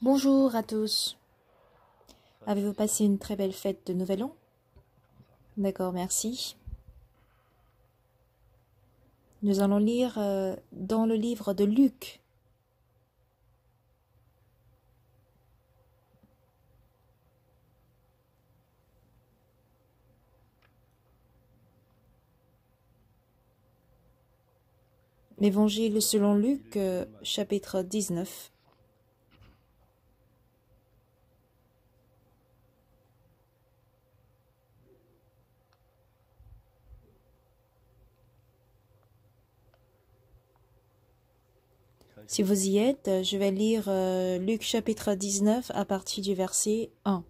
Bonjour à tous. Avez-vous passé une très belle fête de Nouvel An? D'accord, merci. Nous allons lire dans le livre de Luc. L'Évangile selon Luc, chapitre 19. Si vous y êtes, je vais lire Luc chapitre 19 à partir du verset 1.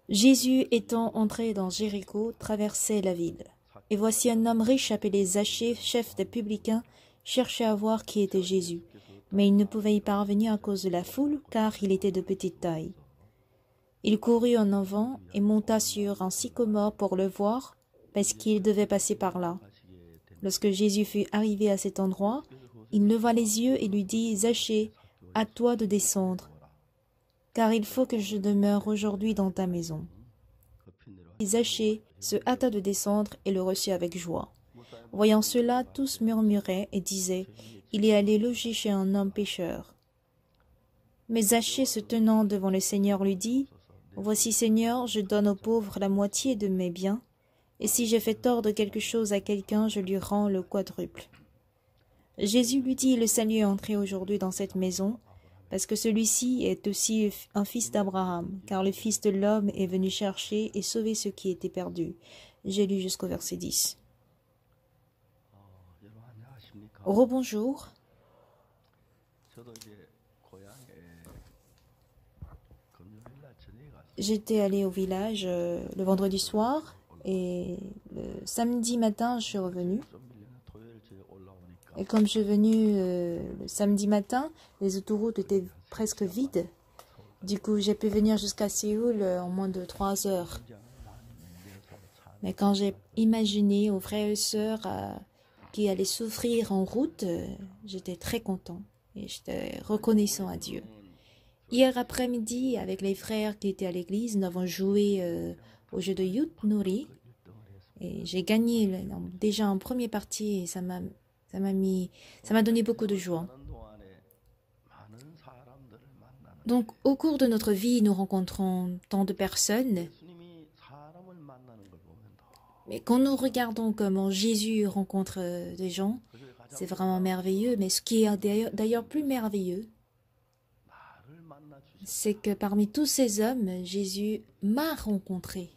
Jésus étant entré dans Jéricho, traversait la ville. Et voici un homme riche appelé Zachée, chef des publicains, cherchait à voir qui était Jésus. Mais il ne pouvait y parvenir à cause de la foule, car il était de petite taille. Il courut en avant et monta sur un sycomore pour le voir, parce qu'il devait passer par là. Lorsque Jésus fut arrivé à cet endroit, il leva les yeux et lui dit, « Zachée, à toi de descendre, car il faut que je demeure aujourd'hui dans ta maison. » Zachée se hâta de descendre et le reçut avec joie. Voyant cela, tous murmuraient et disaient, « Il est allé loger chez un homme pécheur. » Mais Zachée, se tenant devant le Seigneur, lui dit, « Voici, Seigneur, je donne aux pauvres la moitié de mes biens, et si j'ai fait tort de quelque chose à quelqu'un, je lui rends le quadruple. » Jésus lui dit, « Le salut est entré aujourd'hui dans cette maison, parce que celui-ci est aussi un fils d'Abraham, car le Fils de l'homme est venu chercher et sauver ceux qui étaient perdus. » J'ai lu jusqu'au verset 10. Rebonjour. J'étais allée au village le vendredi soir et le samedi matin, je suis revenue. Et comme je suis venue le samedi matin, les autoroutes étaient presque vides. Du coup, j'ai pu venir jusqu'à Séoul en moins de 3 heures. Mais quand j'ai imaginé aux frères et sœurs qui allaient souffrir en route, j'étais très content et j'étais reconnaissant à Dieu. Hier après-midi, avec les frères qui étaient à l'église, nous avons joué au jeu de Yut-Nori. Et j'ai gagné déjà en première partie et ça m'a donné beaucoup de joie. Donc, au cours de notre vie, nous rencontrons tant de personnes. Mais quand nous regardons comment Jésus rencontre des gens, c'est vraiment merveilleux. Mais ce qui est d'ailleurs plus merveilleux, c'est que parmi tous ces hommes, Jésus m'a rencontré.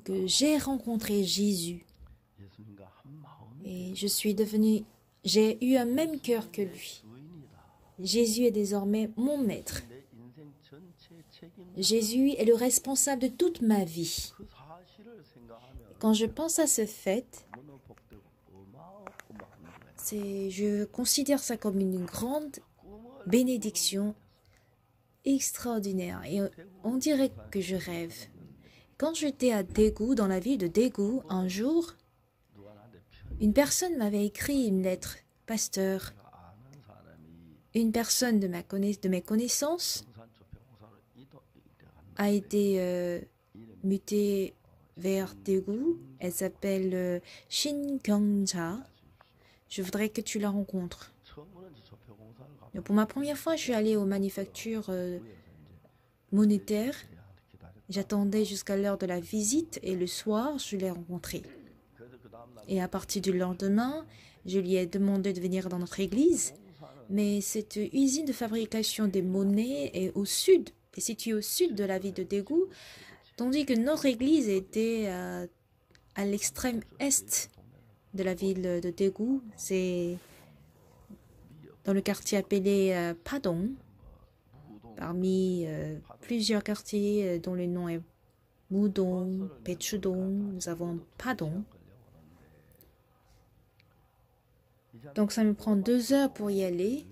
Que j'ai rencontré Jésus. Et j'ai eu un même cœur que lui. Jésus est désormais mon maître. Jésus est le responsable de toute ma vie. Quand je pense à ce fait, je considère ça comme une grande bénédiction extraordinaire. Et on dirait que je rêve. Quand j'étais à Daegu, dans la ville de Daegu, un jour, une personne m'avait écrit une lettre. Pasteur, une personne de mes connaissances a été mutée vers Daegu. Elle s'appelle Shin Kyung-ja. Je voudrais que tu la rencontres. Et pour ma première fois, je suis allée aux manufactures monétaires. J'attendais jusqu'à l'heure de la visite et le soir, je l'ai rencontrée. Et à partir du lendemain, je lui ai demandé de venir dans notre église. Mais cette usine de fabrication des monnaies est située au sud de la ville de Daegu, tandis que notre église était à l'extrême est de la ville de Daegu. C'est dans le quartier appelé Padong, parmi plusieurs quartiers dont le nom est Mudong, Pechudong, nous avons Padong. Donc ça me prend 2 heures pour y aller.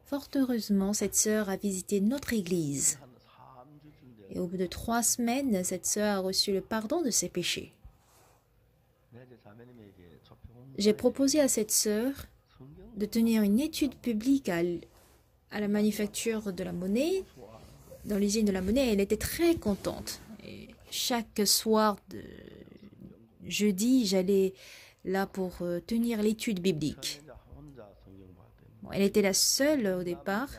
Fort heureusement, cette sœur a visité notre église. Et au bout de 3 semaines, cette sœur a reçu le pardon de ses péchés. j'ai proposé à cette sœur de tenir une étude publique à la manufacture de la monnaie, dans l'usine de la monnaie. Elle était très contente. Et chaque soir de jeudi, j'allais là pour tenir l'étude biblique. Bon, elle était la seule au départ,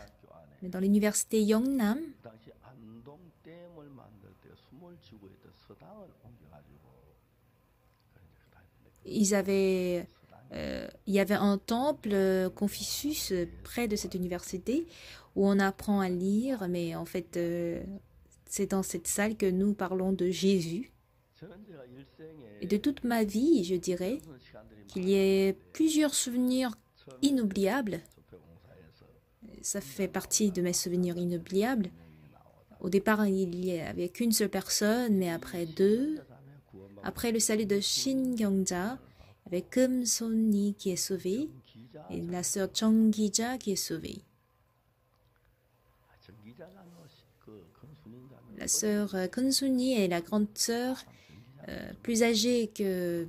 mais dans l'université Yeongnam, il y avait un temple Confucius près de cette université où on apprend à lire, mais en fait, c'est dans cette salle que nous parlons de Jésus. Et de toute ma vie, je dirais qu'il y ait plusieurs souvenirs inoubliables. Ça fait partie de mes souvenirs inoubliables. Au départ, il n'y avait qu'une seule personne, mais après deux. Après le salut de Shin Gyeongja, avec Kim Son-ni qui est sauvé et la sœur Chung Gi-ja qui est sauvée. La sœur Kun Sun-ni est la grande sœur plus âgée que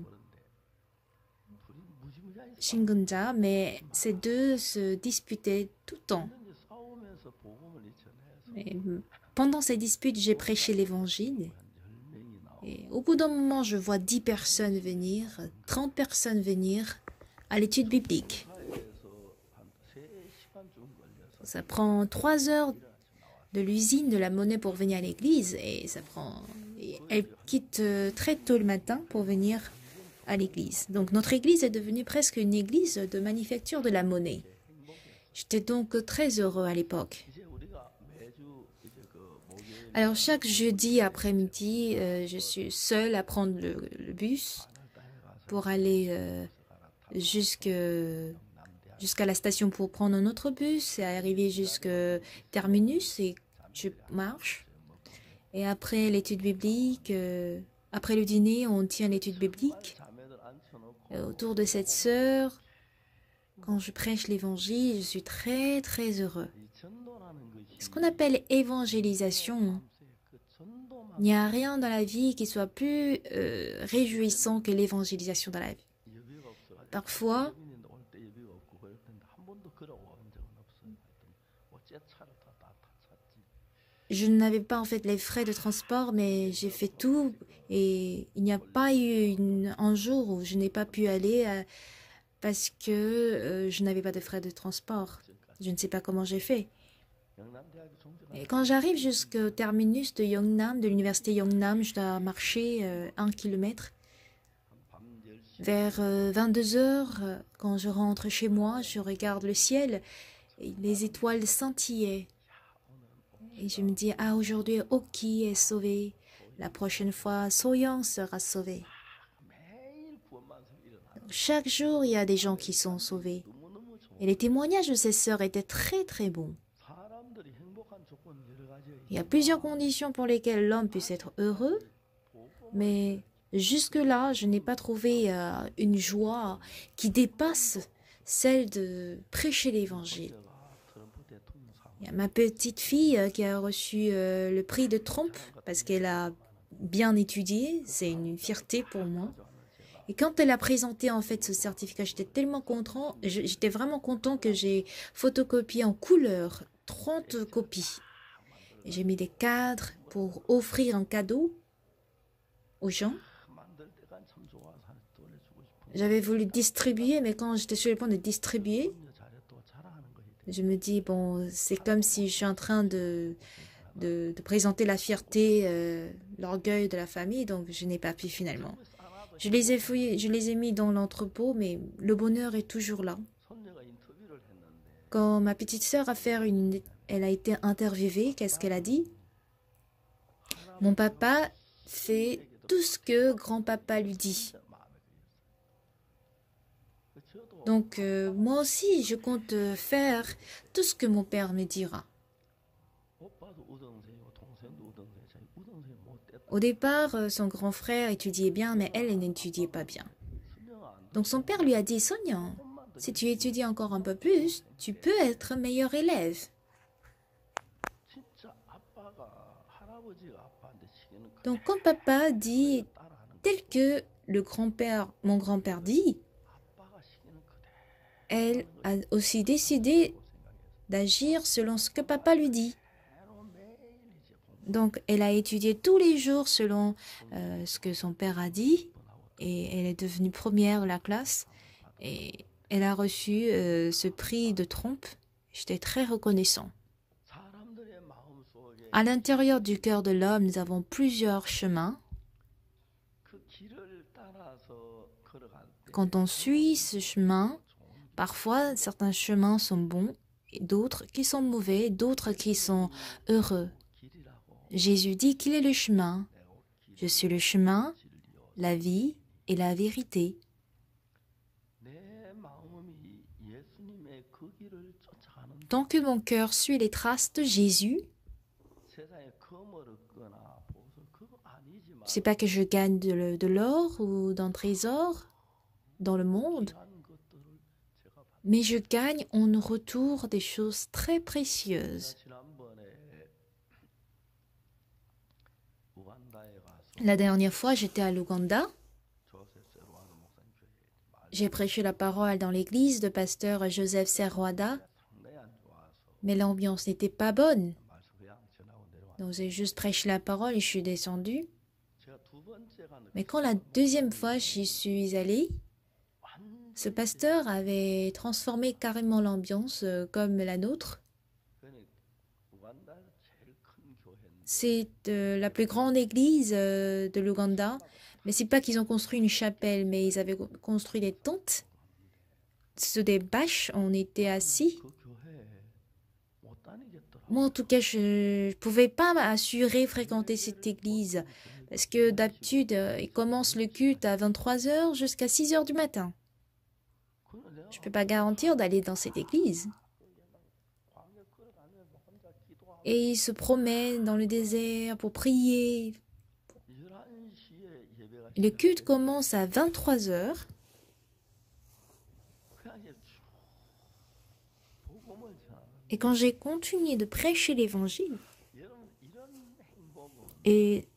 Shin Gyeongja, mais ces deux se disputaient tout le temps. Et pendant ces disputes, j'ai prêché l'évangile. Et au bout d'un moment, je vois 10 personnes venir, 30 personnes venir à l'étude biblique. Ça prend 3 heures de l'usine de la monnaie pour venir à l'église et elle quitte très tôt le matin pour venir à l'église. Donc notre église est devenue presque une église de manufacture de la monnaie. J'étais donc très heureux à l'époque. Alors chaque jeudi après-midi, je suis seule à prendre le bus pour aller jusqu'à la station pour prendre un autre bus et arriver jusqu'au terminus et je marche. Et après l'étude biblique, après le dîner, on tient l'étude biblique. Et autour de cette sœur, quand je prêche l'évangile, je suis très très heureux. Ce qu'on appelle évangélisation, il n'y a rien dans la vie qui soit plus réjouissant que l'évangélisation dans la vie. Parfois, je n'avais pas en fait les frais de transport, mais j'ai fait tout et il n'y a pas eu un jour où je n'ai pas pu aller parce que je n'avais pas de frais de transport. Je ne sais pas comment j'ai fait. Et quand j'arrive jusqu'au terminus de Yeongnam, de l'université Yeongnam, je dois marcher 1 kilomètre. Vers 22 heures, quand je rentre chez moi, je regarde le ciel et les étoiles scintillaient. Et je me dis, ah, aujourd'hui, Oki est sauvé. La prochaine fois, Soyoung sera sauvé. Chaque jour, il y a des gens qui sont sauvés. Et les témoignages de ces sœurs étaient très, très bons. Il y a plusieurs conditions pour lesquelles l'homme puisse être heureux, mais jusque-là, je n'ai pas trouvé une joie qui dépasse celle de prêcher l'évangile. Il y a ma petite fille qui a reçu le prix de Trump parce qu'elle a bien étudié. C'est une fierté pour moi. Et quand elle a présenté en fait ce certificat, j'étais tellement content. J'étais vraiment content que j'ai photocopié en couleur 30 copies. Et j'ai mis des cadres pour offrir un cadeau aux gens. J'avais voulu distribuer, mais quand j'étais sur le point de distribuer, je me dis, bon, c'est comme si je suis en train de présenter la fierté, l'orgueil de la famille, donc je n'ai pas pu finalement. Je les ai fouillés, je les ai mis dans l'entrepôt, mais le bonheur est toujours là. Quand ma petite sœur elle a été interviewée, qu'est-ce qu'elle a dit? Mon papa fait tout ce que grand-papa lui dit. Donc, moi aussi, je compte faire tout ce que mon père me dira. Au départ, son grand frère étudiait bien, mais elle n'étudiait pas bien. Donc, son père lui a dit, Sonia, si tu étudies encore un peu plus, tu peux être meilleur élève. Donc, quand papa dit tel que mon grand-père dit, elle a aussi décidé d'agir selon ce que papa lui dit. Donc, elle a étudié tous les jours selon ce que son père a dit et elle est devenue première de la classe et elle a reçu ce prix de trompe. J'étais très reconnaissant. À l'intérieur du cœur de l'homme, nous avons plusieurs chemins. Quand on suit ce chemin, parfois certains chemins sont bons, d'autres qui sont mauvais, d'autres qui sont heureux. Jésus dit qu'il est le chemin. Je suis le chemin, la vie et la vérité. Tant que mon cœur suit les traces de Jésus, c'est pas que je gagne de l'or ou d'un trésor dans le monde, mais je gagne en retour des choses très précieuses. La dernière fois, j'étais à l'Ouganda. J'ai prêché la parole dans l'église de pasteur Joseph Serwada, mais l'ambiance n'était pas bonne. Donc j'ai juste prêché la parole et je suis descendue. Mais quand la deuxième fois j'y suis allée, ce pasteur avait transformé carrément l'ambiance comme la nôtre. C'est la plus grande église de l'Ouganda. Mais c'est pas qu'ils ont construit une chapelle, mais ils avaient construit des tentes. Sur des bâches, on était assis. Moi, en tout cas, je ne pouvais pas m'assurer fréquenter cette église. Parce que d'habitude, ils commencent le culte à 23h jusqu'à 6h du matin. Je ne peux pas garantir d'aller dans cette église. Et ils se promènent dans le désert pour prier. Le culte commence à 23h. Et quand j'ai continué de prêcher l'évangile, et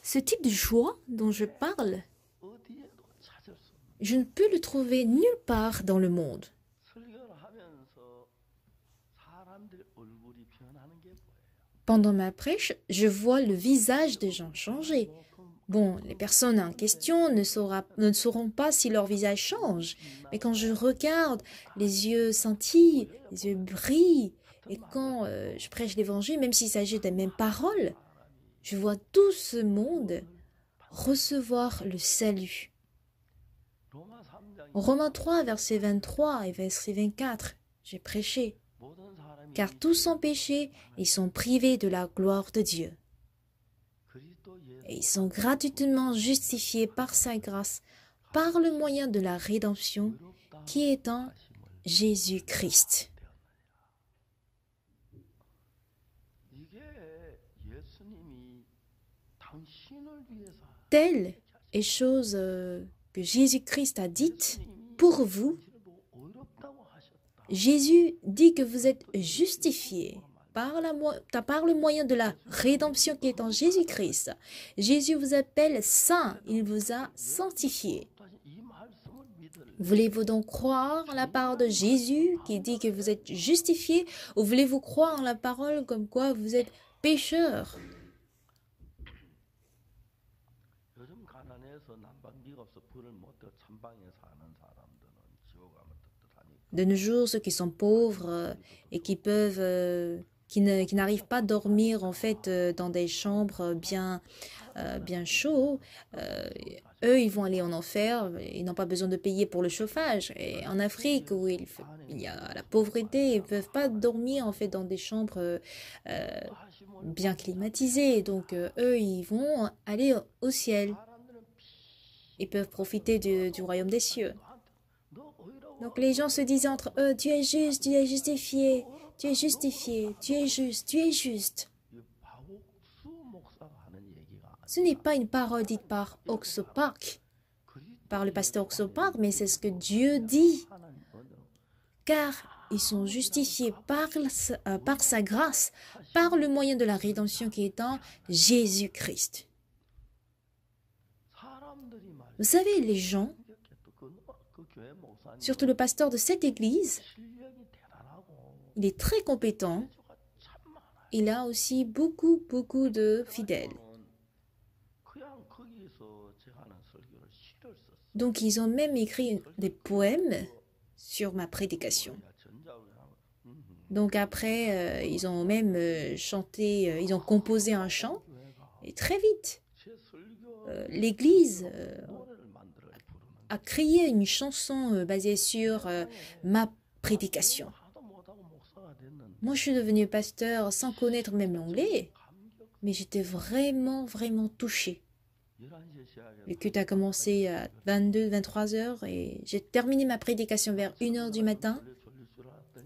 ce type de joie dont je parle, je ne peux le trouver nulle part dans le monde. Pendant ma prêche, je vois le visage des gens changer. Bon, les personnes en question ne sauront pas si leur visage change. Mais quand je regarde, les yeux scintillent, les yeux brillent. Et quand je prêche l'évangile, même s'il s'agit des mêmes paroles, je vois tout ce monde recevoir le salut. En Romains 3, verset 23 et verset 24, j'ai prêché. Car tous sont péchés et sont privés de la gloire de Dieu. Et ils sont gratuitement justifiés par sa grâce, par le moyen de la rédemption, qui est en Jésus-Christ. Telle est chose que Jésus-Christ a dite pour vous. Jésus dit que vous êtes justifiés par le moyen de la rédemption qui est en Jésus-Christ. Jésus vous appelle saint, il vous a sanctifié. Voulez-vous donc croire en la parole de Jésus qui dit que vous êtes justifiés ou voulez-vous croire en la parole comme quoi vous êtes pécheurs? De nos jours, ceux qui sont pauvres et qui n'arrivent pas à dormir en fait dans des chambres bien chaudes, eux ils vont aller en enfer, ils n'ont pas besoin de payer pour le chauffage. Et en Afrique où il y a la pauvreté, ils ne peuvent pas dormir en fait dans des chambres bien climatisées. Donc eux ils vont aller au ciel. Ils peuvent profiter du royaume des cieux. Donc les gens se disent entre eux, tu es juste, tu es justifié, tu es justifié, tu es juste, tu es juste. Ce n'est pas une parole dite par Oxo Park, par le pasteur Oxo Park, mais c'est ce que Dieu dit. Car ils sont justifiés par sa grâce, par le moyen de la rédemption qui est en Jésus-Christ. Vous savez, les gens Surtout le pasteur de cette église, il est très compétent. Il a aussi beaucoup de fidèles. Donc, ils ont même écrit des poèmes sur ma prédication. Donc, après, ils ont même chanté, ils ont composé un chant. Et très vite, l'Église a créé une chanson basée sur ma prédication. Moi, je suis devenu pasteur sans connaître même l'anglais, mais j'étais vraiment touchée. Le culte a commencé à 22-23 heures et j'ai terminé ma prédication vers 1 heure du matin.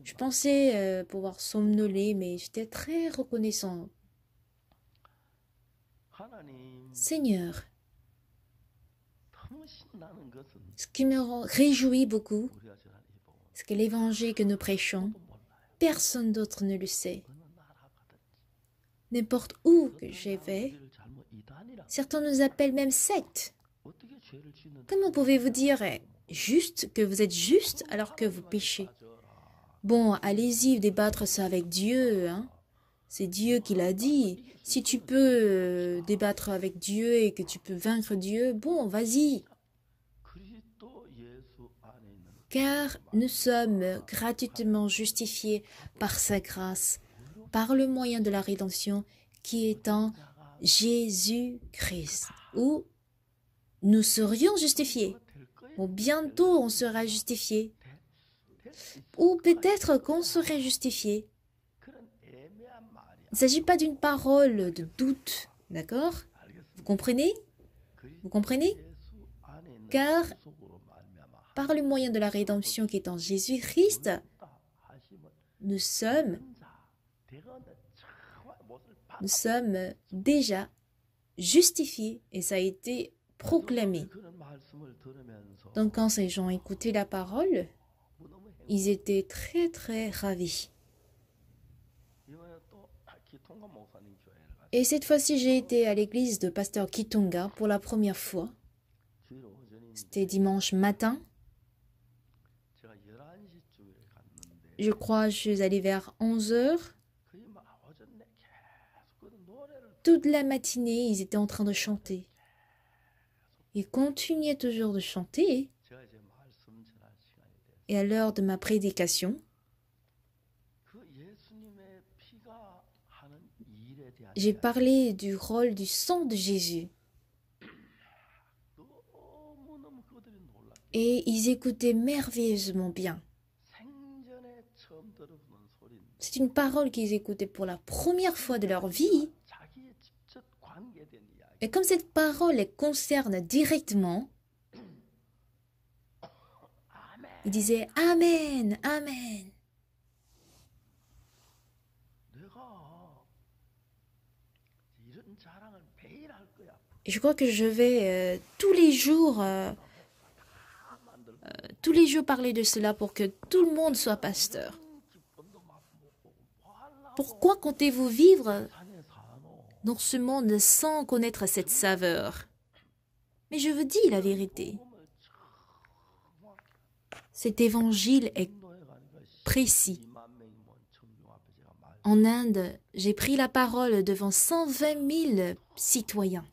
Je pensais pouvoir somnoler, mais j'étais très reconnaissant. Seigneur, ce qui me réjouit beaucoup, c'est que l'évangile que nous prêchons, personne d'autre ne le sait. N'importe où que je vais, certains nous appellent même secte. Comment pouvez-vous dire juste que vous êtes juste alors que vous péchez? Bon, allez-y débattre ça avec Dieu, hein? C'est Dieu qui l'a dit. Si tu peux débattre avec Dieu et que tu peux vaincre Dieu, bon, vas-y. Car nous sommes gratuitement justifiés par sa grâce, par le moyen de la rédemption qui est en Jésus-Christ, où nous serions justifiés. Bon, bientôt on sera justifié. Ou peut-être qu'on serait justifié. Il ne s'agit pas d'une parole de doute, d'accord? Vous comprenez? Vous comprenez? Car par le moyen de la rédemption qui est en Jésus-Christ, nous sommes déjà justifiés et ça a été proclamé. Donc quand ces gens écoutaient la parole, ils étaient très ravis. Et cette fois-ci, j'ai été à l'église de pasteur Kitonga pour la première fois. C'était dimanche matin. Je crois que je suis allée vers 11 heures. Toute la matinée, ils étaient en train de chanter. Ils continuaient toujours de chanter. Et à l'heure de ma prédication, j'ai parlé du rôle du sang de Jésus. Et ils écoutaient merveilleusement bien. C'est une parole qu'ils écoutaient pour la première fois de leur vie. Et comme cette parole les concerne directement, ils disaient « Amen, Amen ». Et je crois que je vais tous les jours parler de cela pour que tout le monde soit pasteur. Pourquoi comptez-vous vivre dans ce monde sans connaître cette saveur? Mais je vous dis la vérité. Cet évangile est précis. En Inde, j'ai pris la parole devant 120 000 citoyens.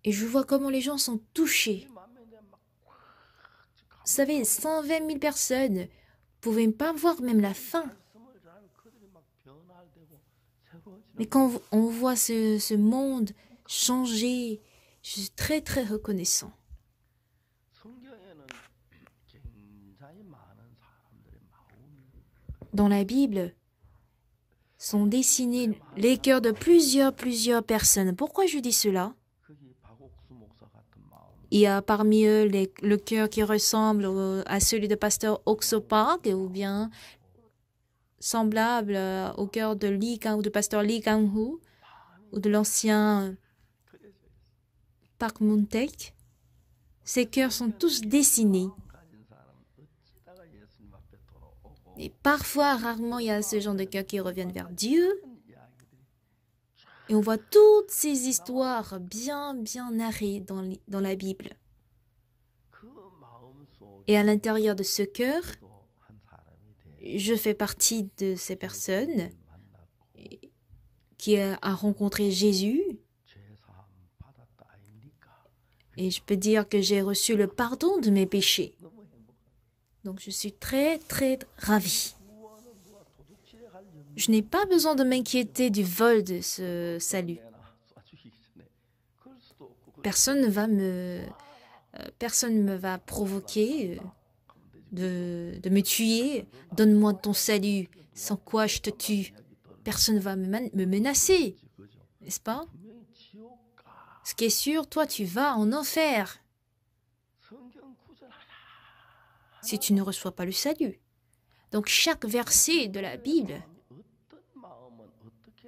Et je vois comment les gens sont touchés. Vous savez, 120 000 personnes ne pouvaient pas voir même la fin. Mais quand on voit ce monde changer, je suis très reconnaissant. Dans la Bible, sont dessinés les cœurs de plusieurs personnes. Pourquoi je dis cela? Il y a parmi eux le cœur qui ressemble à celui de pasteur Okso Park ou bien semblable au cœur de pasteur Lee Kang-hoo ou de l'ancien Park Moon-taek. Ces cœurs sont tous dessinés. Et parfois, rarement, il y a ce genre de cœurs qui reviennent vers Dieu. Et on voit toutes ces histoires bien narrées dans la Bible. Et à l'intérieur de ce cœur, je fais partie de ces personnes qui a rencontré Jésus. Et je peux dire que j'ai reçu le pardon de mes péchés. Donc je suis très, très ravie. Je n'ai pas besoin de m'inquiéter du vol de ce salut. Personne ne va provoquer de me tuer. Donne-moi ton salut, sans quoi je te tue. Personne ne va me menacer, n'est-ce pas? Ce qui est sûr, toi, tu vas en enfer si tu ne reçois pas le salut. Donc chaque verset de la Bible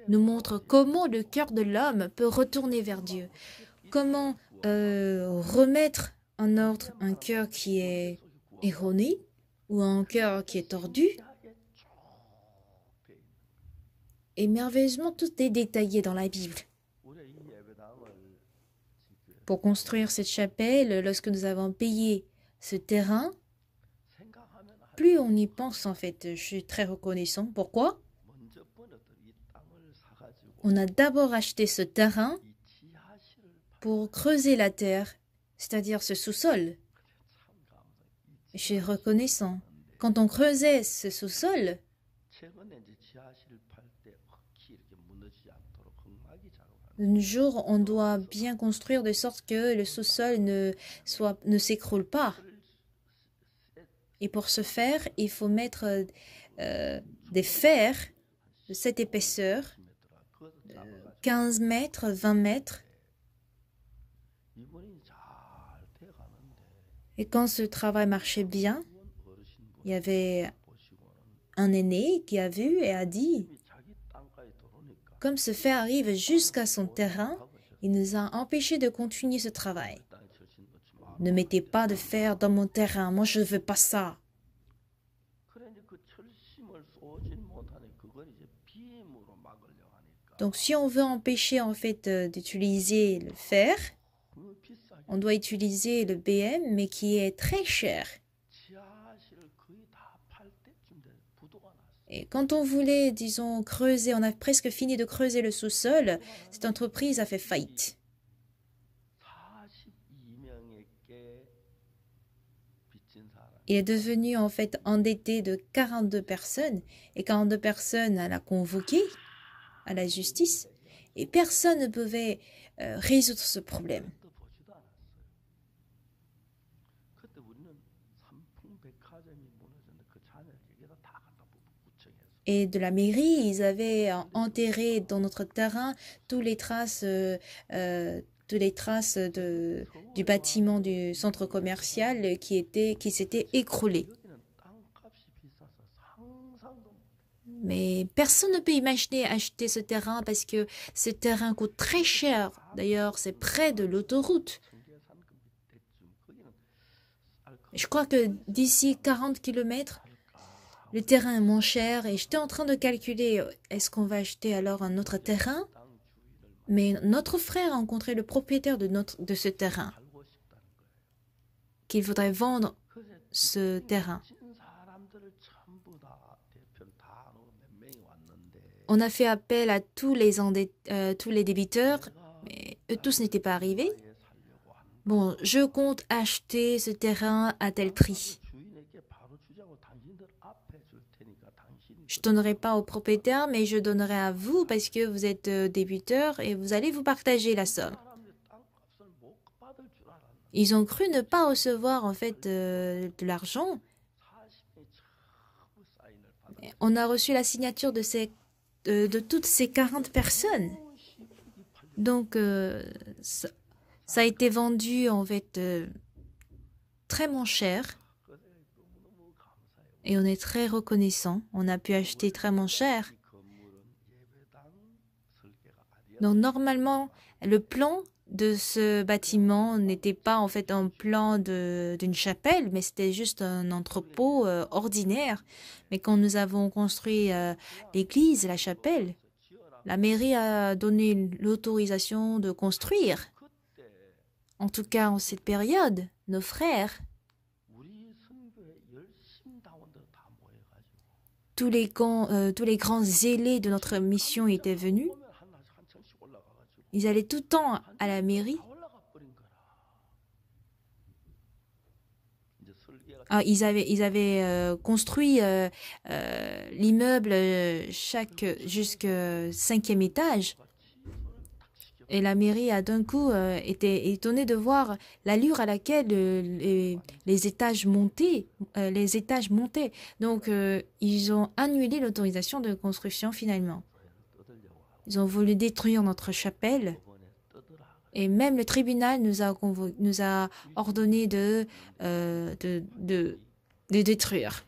nous montre comment le cœur de l'homme peut retourner vers Dieu. Comment remettre en ordre un cœur qui est erroné ou un cœur qui est tordu. Et merveilleusement, tout est détaillé dans la Bible. Pour construire cette chapelle, lorsque nous avons payé ce terrain, plus on y pense en fait, je suis très reconnaissant. Pourquoi? On a d'abord acheté ce terrain pour creuser la terre, c'est-à-dire ce sous-sol. Je suis reconnaissant. Quand on creusait ce sous-sol, un jour, on doit bien construire de sorte que le sous-sol ne s'écroule pas. Et pour ce faire, il faut mettre des fers de cette épaisseur, 15 mètres, 20 mètres. Et quand ce travail marchait bien, il y avait un aîné qui a vu et a dit, comme ce fer arrive jusqu'à son terrain, il nous a empêchés de continuer ce travail. Ne mettez pas de fer dans mon terrain, moi je ne veux pas ça. Donc si on veut empêcher en fait d'utiliser le fer, on doit utiliser le BM, mais qui est très cher. Et quand on voulait, disons, creuser, on a presque fini de creuser le sous-sol, cette entreprise a fait faillite. Il est devenu en fait endetté de 42 personnes, et 42 personnes elle a convoqué à la justice, et personne ne pouvait résoudre ce problème. Et de la mairie, ils avaient enterré dans notre terrain toutes les traces du bâtiment du centre commercial qui s'était écroulé. Mais personne ne peut imaginer acheter ce terrain parce que ce terrain coûte très cher. D'ailleurs, c'est près de l'autoroute. Je crois que d'ici 40 km, le terrain est moins cher et j'étais en train de calculer, est-ce qu'on va acheter alors un autre terrain? Mais notre frère a rencontré le propriétaire de ce terrain, qu'il voudrait vendre ce terrain. On a fait appel à tous les débiteurs, mais eux tous n'étaient pas arrivés. Bon, je compte acheter ce terrain à tel prix. Je ne donnerai pas au propriétaire, mais je donnerai à vous parce que vous êtes débiteur et vous allez vous partager la somme. Ils ont cru ne pas recevoir en fait de l'argent. On a reçu la signature de toutes ces 40 personnes. Donc, ça a été vendu en fait très moins cher. Et on est très reconnaissant. On a pu acheter très moins cher. Donc normalement, le plan de ce bâtiment n'était pas en fait un plan d'une chapelle, mais c'était juste un entrepôt ordinaire. Mais quand nous avons construit l'église, la chapelle, la mairie a donné l'autorisation de construire. En tout cas, en cette période, nos frères tous les grands zélés de notre mission étaient venus. Ils allaient tout le temps à la mairie. Ils avaient construit l'immeuble jusqu'au 5e étage. Et la mairie a d'un coup été étonnée de voir l'allure à laquelle les étages montaient. Donc, ils ont annulé l'autorisation de construction finalement. Ils ont voulu détruire notre chapelle. Et même le tribunal nous a ordonné de détruire.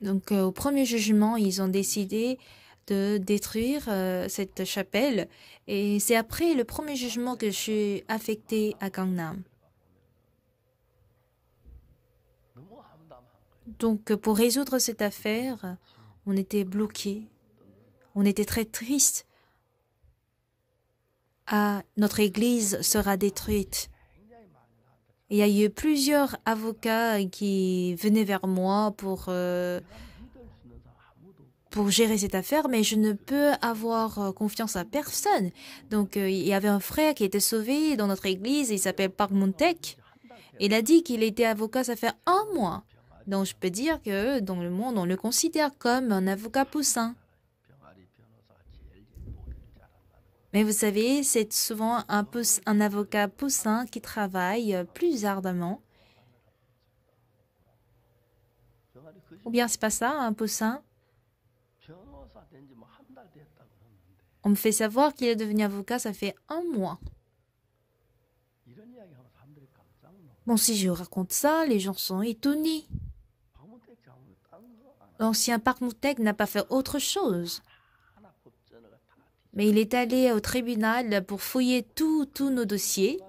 Donc, au premier jugement, ils ont décidé de détruire cette chapelle. Et c'est après le premier jugement que je suis affectée à Gangnam. Donc, pour résoudre cette affaire, on était bloqués. On était très tristes. Notre église sera détruite. Il y a eu plusieurs avocats qui venaient vers moi pour gérer cette affaire, mais je ne peux avoir confiance à personne. Donc, il y avait un frère qui était sauvé dans notre église, il s'appelle Park Moon-taek. Il a dit qu'il était avocat, ça fait 1 mois. Donc, je peux dire que dans le monde, on le considère comme un avocat poussin. Mais vous savez, c'est souvent un avocat poussin qui travaille plus ardemment. Ou bien c'est pas ça, un poussin? On me fait savoir qu'il est devenu avocat, ça fait 1 mois. Bon, si je raconte ça, les gens sont étonnés. L'ancien Park Moon-taek n'a pas fait autre chose. Mais il est allé au tribunal pour fouiller tous nos dossiers.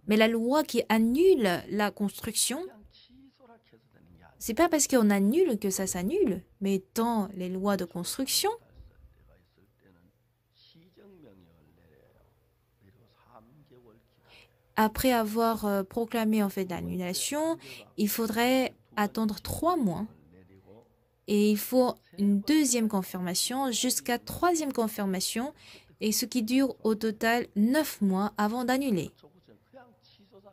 Mais la loi qui annule la construction, c'est pas parce qu'on annule que ça s'annule, mais dans les lois de construction, après avoir proclamé en fait l'annulation, il faudrait attendre 3 mois. Et il faut une 2e confirmation jusqu'à 3e confirmation, et ce qui dure au total 9 mois avant d'annuler.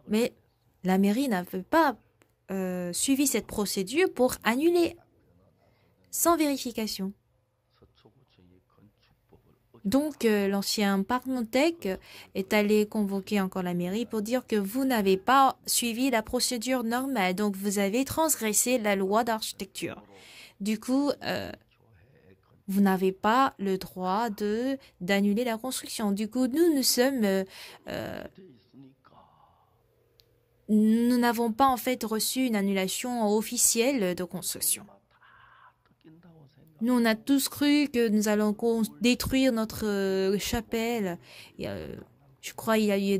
Mais la mairie n'avait pas suivi cette procédure pour annuler sans vérification. Donc, l'ancien Park Moon-taek est allé convoquer encore la mairie pour dire que vous n'avez pas suivi la procédure normale, donc vous avez transgressé la loi d'architecture. Du coup, vous n'avez pas le droit d'annuler la construction. Du coup, nous n'avons pas en fait reçu une annulation officielle de construction. Nous, on a tous cru que nous allons détruire notre chapelle. Je crois qu'il y a eu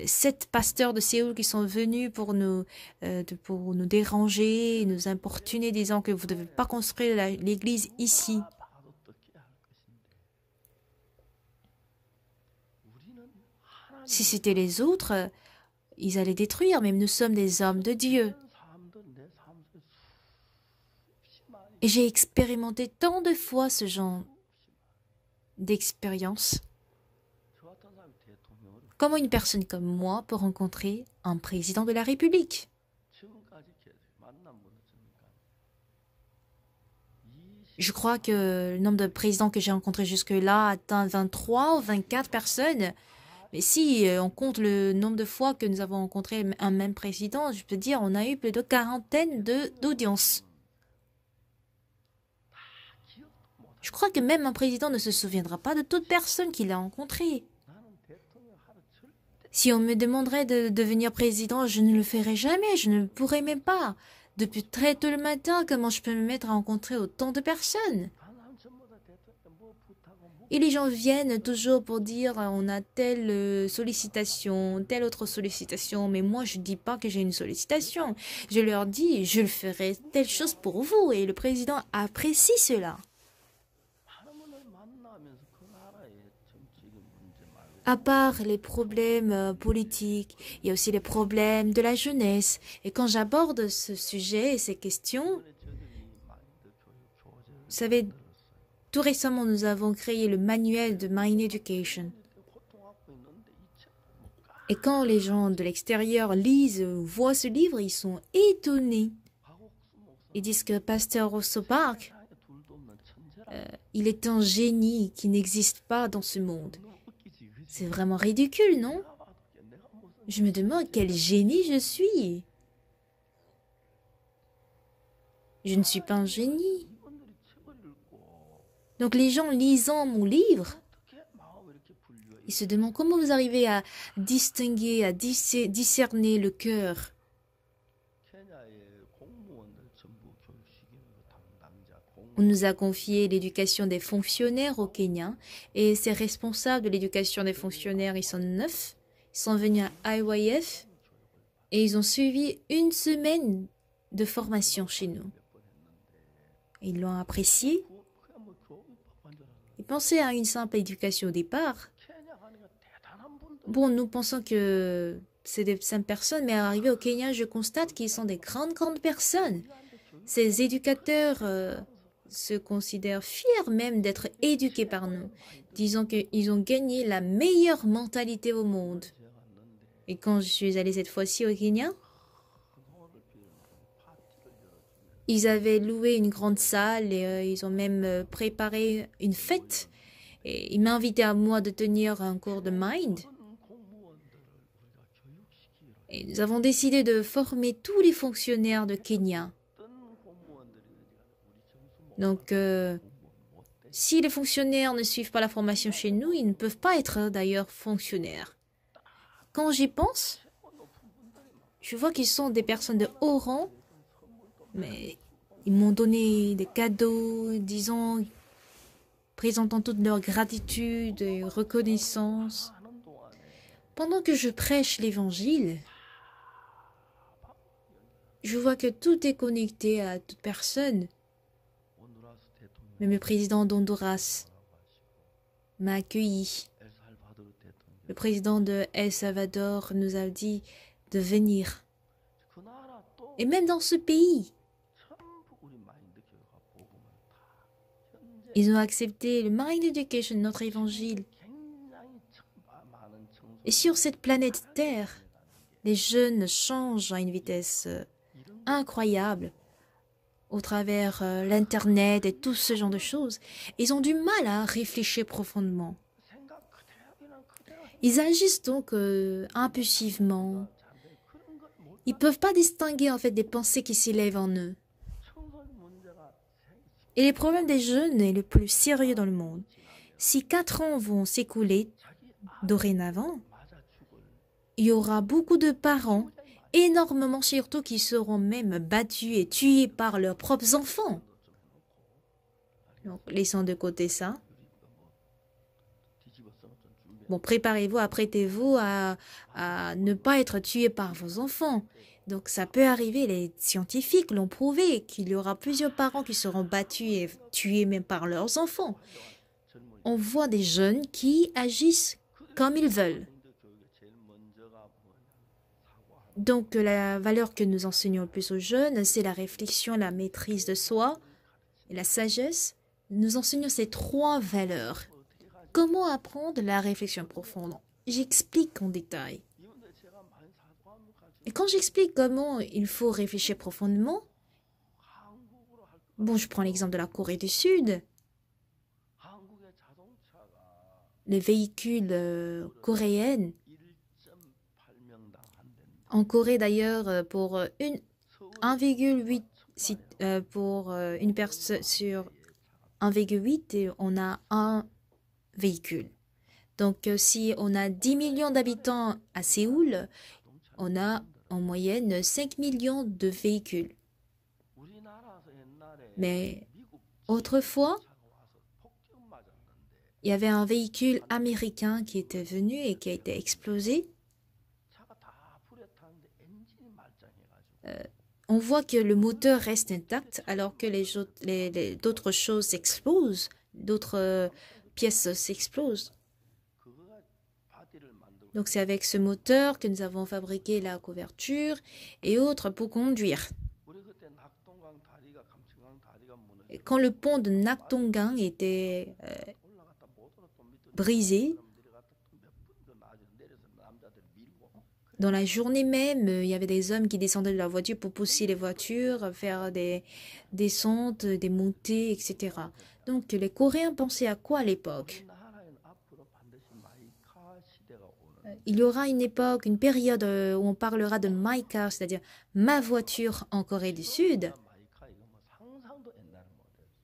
7 pasteurs de Séoul qui sont venus pour nous déranger, nous importuner, disant que vous ne devez pas construire l'église ici. Si c'était les autres, ils allaient détruire, mais nous sommes des hommes de Dieu. Et j'ai expérimenté tant de fois ce genre d'expérience. Comment une personne comme moi peut rencontrer un président de la République? Je crois que le nombre de présidents que j'ai rencontrés jusque-là atteint 23 ou 24 personnes. Mais si on compte le nombre de fois que nous avons rencontré un même président, je peux dire on a eu plus de 40 d'audiences. Je crois que même un président ne se souviendra pas de toute personne qu'il a rencontrée. Si on me demanderait de devenir président, je ne le ferais jamais, je ne pourrais même pas. Depuis très tôt le matin, comment je peux me mettre à rencontrer autant de personnes? Et les gens viennent toujours pour dire on a telle sollicitation, telle autre sollicitation, mais moi je ne dis pas que j'ai une sollicitation. Je leur dis je le ferai telle chose pour vous et le président apprécie cela. À part les problèmes politiques, il y a aussi les problèmes de la jeunesse. Et quand j'aborde ce sujet et ces questions, vous savez, tout récemment, nous avons créé le manuel de Mind Education. Et quand les gens de l'extérieur lisent ou voient ce livre, ils sont étonnés. Ils disent que Pasteur Rosso Park, il est un génie qui n'existe pas dans ce monde. C'est vraiment ridicule, non? Je me demande quel génie je suis. Je ne suis pas un génie. Donc les gens lisant mon livre, ils se demandent comment vous arrivez à distinguer, à discerner le cœur. On nous a confié l'éducation des fonctionnaires au Kenya et ces responsables de l'éducation des fonctionnaires, ils sont 9. Ils sont venus à IYF et ils ont suivi une semaine de formation chez nous. Ils l'ont apprécié. Ils pensaient à une simple éducation au départ. Bon, nous pensons que c'est des simples personnes, mais arrivé au Kenya, je constate qu'ils sont des grandes personnes. Ces éducateurs se considèrent fiers même d'être éduqués par nous. Disons qu'ils ont gagné la meilleure mentalité au monde. Et quand je suis allée cette fois-ci au Kenya, ils avaient loué une grande salle et ils ont même préparé une fête. Et ils m'invitaient à moi de tenir un cours de Mind. Et nous avons décidé de former tous les fonctionnaires de Kenya. Donc, si les fonctionnaires ne suivent pas la formation chez nous, ils ne peuvent pas être d'ailleurs fonctionnaires. Quand j'y pense, je vois qu'ils sont des personnes de haut rang, mais ils m'ont donné des cadeaux, disons, présentant toute leur gratitude et reconnaissance. Pendant que je prêche l'évangile, je vois que tout est connecté à toute personne. Même le président d'Honduras m'a accueilli. Le président de El Salvador nous a dit de venir. Et même dans ce pays, ils ont accepté le Mind Education, notre évangile. Et sur cette planète Terre, les jeunes changent à une vitesse incroyable au travers l'Internet et tout ce genre de choses. Ils ont du mal à réfléchir profondément. Ils agissent donc impulsivement. Ils ne peuvent pas distinguer en fait des pensées qui s'élèvent en eux. Et les problèmes des jeunes est le plus sérieux dans le monde. Si 4 ans vont s'écouler dorénavant, il y aura beaucoup de parents, énormément surtout, qui seront même battus et tués par leurs propres enfants. Donc, laissons de côté ça. Bon, préparez-vous, apprêtez-vous à ne pas être tués par vos enfants. Donc, ça peut arriver. Les scientifiques l'ont prouvé qu'il y aura plusieurs parents qui seront battus et tués même par leurs enfants. On voit des jeunes qui agissent comme ils veulent. Donc, la valeur que nous enseignons le plus aux jeunes, c'est la réflexion, la maîtrise de soi et la sagesse. Nous enseignons ces 3 valeurs. Comment apprendre la réflexion profonde? J'explique en détail. Et quand j'explique comment il faut réfléchir profondément, bon, je prends l'exemple de la Corée du Sud. Les véhicules coréens, en Corée d'ailleurs, pour 1,8 pour une personne sur 1,8, on a un véhicule. Donc, si on a 10 millions d'habitants à Séoul, on a en moyenne 5 millions de véhicules. Mais autrefois, il y avait un véhicule américain qui était venu et qui a été explosé. On voit que le moteur reste intact alors que d'autres choses s'explosent, d'autres pièces s'explosent. Donc c'est avec ce moteur que nous avons fabriqué la couverture et autres pour conduire. Quand le pont de Naktongang était brisé, dans la journée même, il y avait des hommes qui descendaient de la voiture pour pousser les voitures, faire des descentes, des montées, etc. Donc les Coréens pensaient à quoi à l'époque? Il y aura une époque, une période où on parlera de my car, c'est-à-dire ma voiture en Corée du Sud.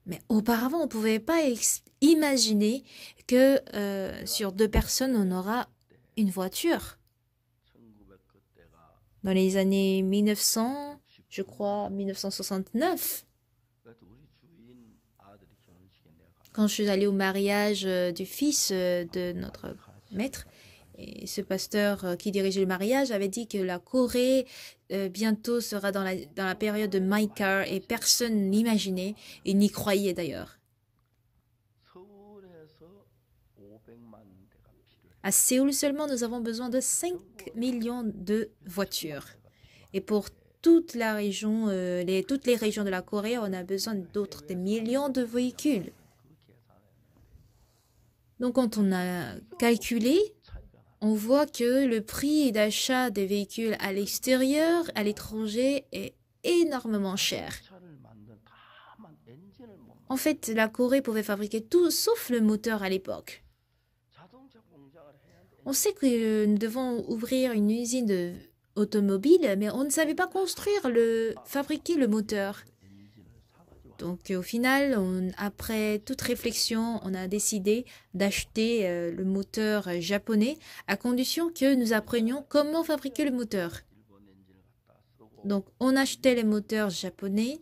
Mais auparavant, on ne pouvait pas imaginer que sur 2 personnes, on aura une voiture. Dans les années 1900, je crois 1969, quand je suis allée au mariage du fils de notre maître, et ce pasteur qui dirigeait le mariage avait dit que la Corée bientôt sera dans la période de My Car et personne n'imaginait et n'y croyait d'ailleurs. À Séoul seulement, nous avons besoin de 5 millions de voitures. Et pour toute la région, toutes les régions de la Corée, on a besoin des millions de véhicules. Donc quand on a calculé, on voit que le prix d'achat des véhicules à l'extérieur, à l'étranger, est énormément cher. En fait, la Corée pouvait fabriquer tout sauf le moteur à l'époque. On sait que nous devons ouvrir une usine automobile, mais on ne savait pas fabriquer le moteur. Donc au final, après toute réflexion, on a décidé d'acheter le moteur japonais à condition que nous apprenions comment fabriquer le moteur. Donc on achetait les moteurs japonais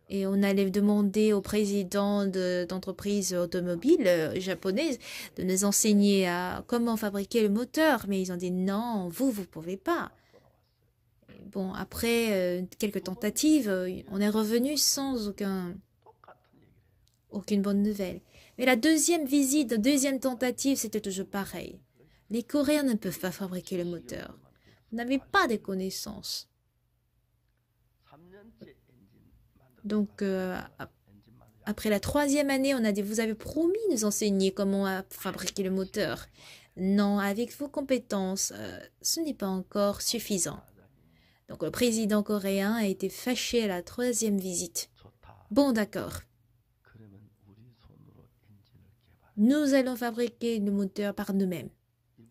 et on allait demander au président d'entreprises automobiles japonaises de nous enseigner comment fabriquer le moteur. Mais ils ont dit non, vous ne pouvez pas. Bon, après quelques tentatives, on est revenu sans aucune bonne nouvelle. Mais la deuxième visite, la deuxième tentative, c'était toujours pareil. Les Coréens ne peuvent pas fabriquer le moteur. Vous n'avez pas de connaissances. Donc, après la 3e année, on a dit, vous avez promis de nous enseigner comment fabriquer le moteur. Non, avec vos compétences, ce n'est pas encore suffisant. Donc le président coréen a été fâché à la 3e visite. Bon, d'accord. Nous allons fabriquer le moteur par nous-mêmes.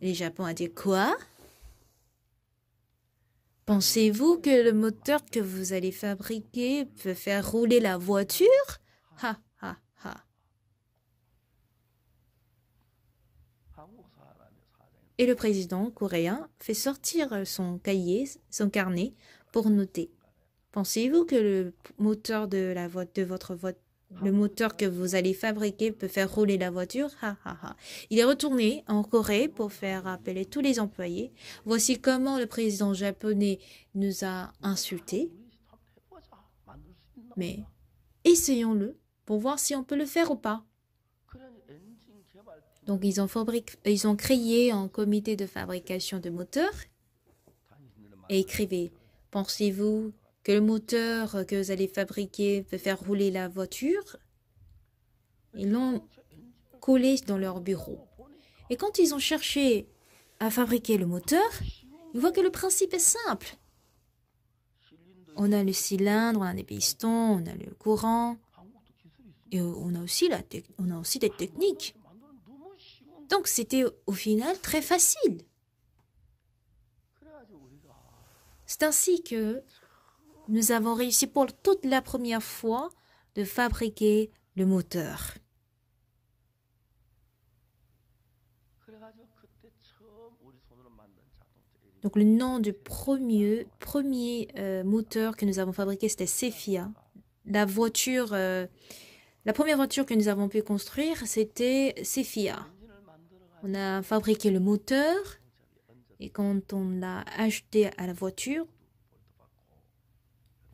Le Japon a dit quoi? Pensez-vous que le moteur que vous allez fabriquer peut faire rouler la voiture? Ha, ha, ha. Et le président coréen fait sortir son cahier, son carnet, pour noter. Pensez-vous que le moteur le moteur que vous allez fabriquer peut faire rouler la voiture? Ha, ha, ha. Il est retourné en Corée pour faire appeler tous les employés. Voici comment le président japonais nous a insultés. Mais essayons-le pour voir si on peut le faire ou pas. Donc, ils ont créé un comité de fabrication de moteurs et écrivaient, pensez-vous que le moteur que vous allez fabriquer peut faire rouler la voiture? Ils l'ont collé dans leur bureau. Et quand ils ont cherché à fabriquer le moteur, ils voient que le principe est simple. On a le cylindre, on a des pistons, on a le courant, et on a aussi des techniques. Donc, c'était au final très facile. C'est ainsi que nous avons réussi pour toute la première fois de fabriquer le moteur. Donc, le nom du premier moteur que nous avons fabriqué, c'était Cephia. La première voiture que nous avons pu construire, c'était Cephia. On a fabriqué le moteur et quand on l'a acheté à la voiture,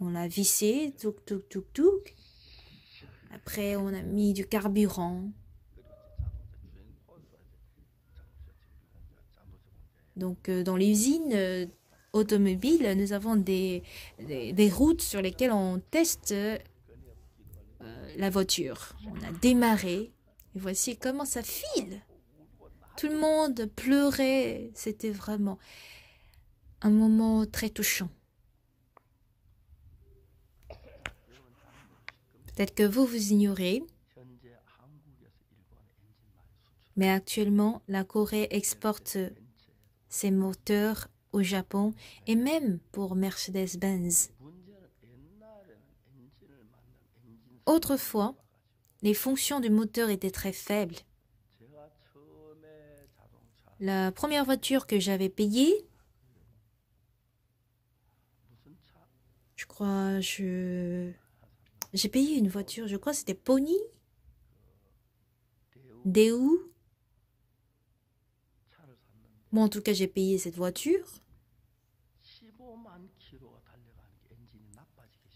on l'a vissé, touk, touk, touk, touk. Après, on a mis du carburant. Donc, dans l'usine automobile, nous avons des routes sur lesquelles on teste la voiture. On a démarré et voici comment ça file. Tout le monde pleurait. C'était vraiment un moment très touchant. Peut-être que vous ignorez, mais actuellement, la Corée exporte ses moteurs au Japon et même pour Mercedes-Benz. Autrefois, les fonctions du moteur étaient très faibles. La première voiture que j'avais payée, j'ai payé une voiture, je crois que c'était Pony, Daewoo. Bon, en tout cas, j'ai payé cette voiture.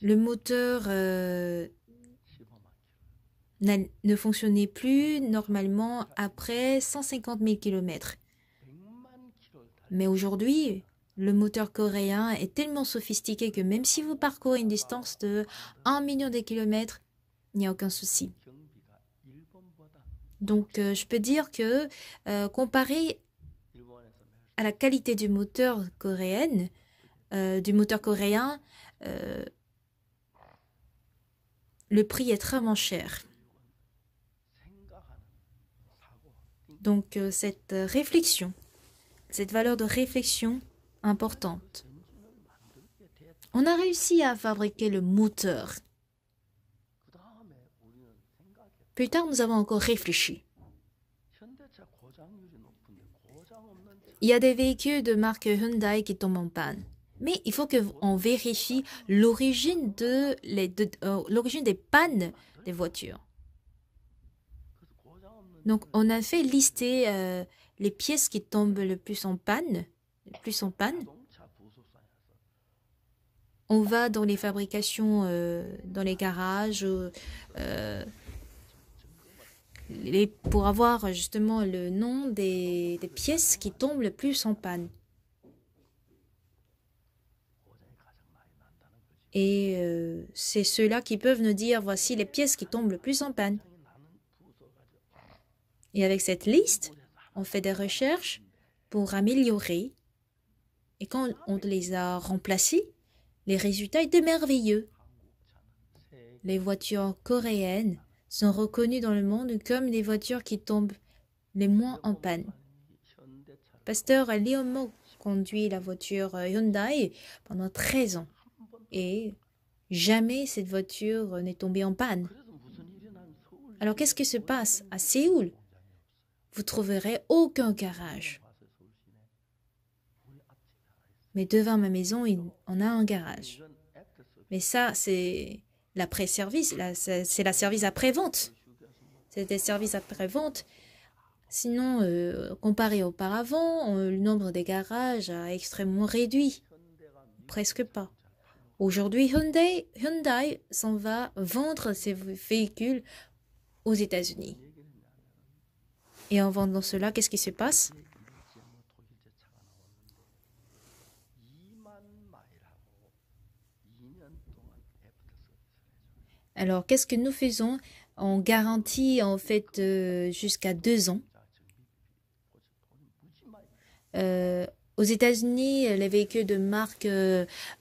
Le moteur ne fonctionnait plus normalement après 150 000 km. Mais aujourd'hui, le moteur coréen est tellement sophistiqué que même si vous parcourez une distance de 1 million de kilomètres, il n'y a aucun souci. Donc, je peux dire que comparé à la qualité du moteur coréen, le prix est vraiment cher. Donc, cette réflexion, cette valeur de réflexion importante. On a réussi à fabriquer le moteur. Plus tard, nous avons encore réfléchi. Il y a des véhicules de marque Hyundai qui tombent en panne. Mais il faut qu'on vérifie l'origine des pannes des voitures. Donc, on a fait lister les pièces qui tombent le plus en panne. On va dans les fabrications, dans les garages, pour avoir justement le nom des pièces qui tombent le plus en panne. Et c'est ceux-là qui peuvent nous dire, voici les pièces qui tombent le plus en panne. Et avec cette liste, on fait des recherches pour améliorer. Et quand on les a remplacés, les résultats étaient merveilleux. Les voitures coréennes sont reconnues dans le monde comme les voitures qui tombent les moins en panne. Pasteur Léomo conduit la voiture Hyundai pendant 13 ans. Et jamais cette voiture n'est tombée en panne. Alors qu'est-ce qui se passe à Séoul? Vous trouverez aucun garage. Mais devant ma maison, on a un garage. Mais ça, c'est l'après-service, c'est la service après-vente. C'est des services après-vente. Sinon, comparé auparavant, le nombre des garages a extrêmement réduit. Presque pas. Aujourd'hui, Hyundai s'en va vendre ses véhicules aux États-Unis. Et en vendant cela, qu'est-ce qui se passe? Alors, qu'est-ce que nous faisons? On garantit en fait jusqu'à 2 ans. Aux États-Unis, les véhicules de marque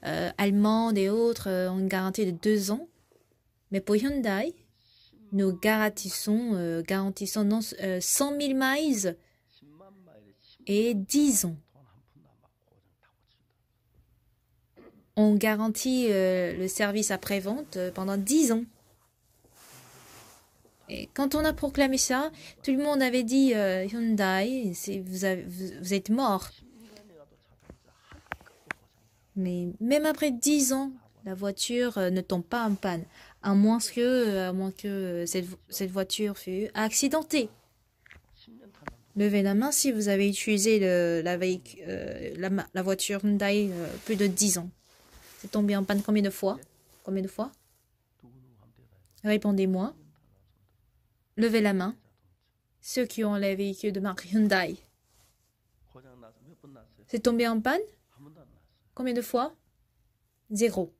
allemande et autres ont une garantie de 2 ans. Mais pour Hyundai, nous garantissons 100 000 miles et 10 ans. On garantit le service après-vente pendant 10 ans. Et quand on a proclamé ça, tout le monde avait dit Hyundai, vous êtes mort. Mais même après 10 ans, la voiture ne tombe pas en panne, à moins que cette voiture fût accidentée. Levez la main si vous avez utilisé la voiture Hyundai plus de 10 ans. C'est tombé en panne combien de fois? Répondez-moi. Levez la main. Ceux qui ont les véhicules de marque Hyundai. C'est tombé en panne? Combien de fois? 0.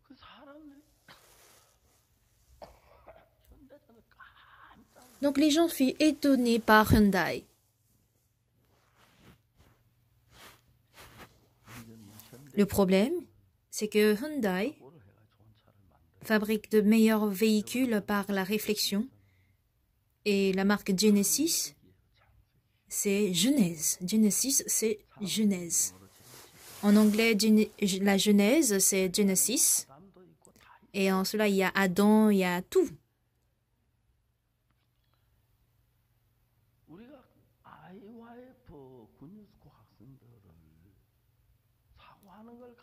Donc les gens furent étonnés par Hyundai. Le problème, c'est que Hyundai fabrique de meilleurs véhicules par la réflexion. Et la marque Genesis, c'est Genèse. Genesis, c'est Genèse. En anglais, la Genèse, c'est Genesis. Et en cela, il y a Adam, il y a tout.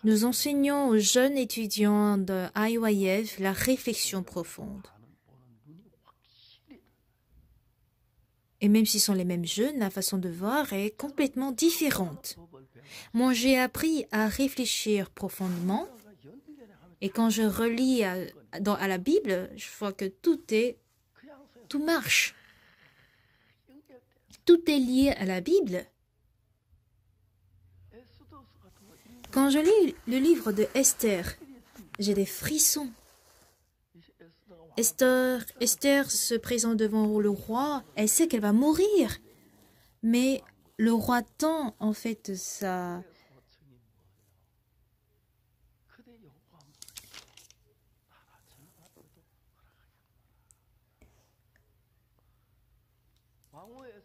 Nous enseignons aux jeunes étudiants de IYF la réflexion profonde. Et même s'ils sont les mêmes jeunes, la façon de voir est complètement différente. Moi, j'ai appris à réfléchir profondément. Et quand je relis à la Bible, je vois que tout marche. Tout est lié à la Bible. Quand je lis le livre de Esther, j'ai des frissons. Esther se présente devant le roi, elle sait qu'elle va mourir. Mais le roi tend en fait ça.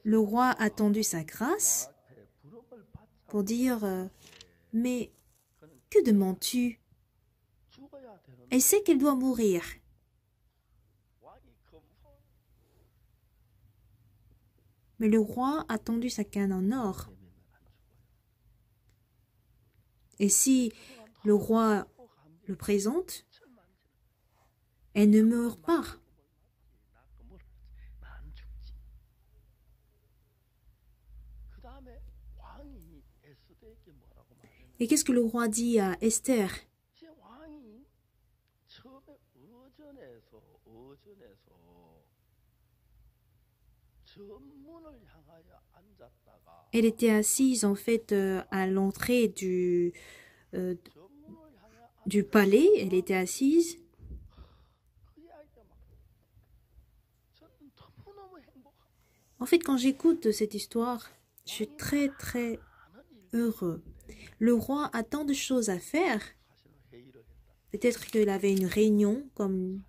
Le roi a tendu sa grâce pour dire mais que demandes-tu? Elle sait qu'elle doit mourir. Mais le roi a tendu sa canne en or. Et si le roi le présente, elle ne meurt pas. Et qu'est-ce que le roi dit à Esther? Elle était assise en fait à l'entrée du palais. Elle était assise. En fait, quand j'écoute cette histoire, je suis très très heureux. Le roi a tant de choses à faire. Peut-être qu'il avait une réunion, comme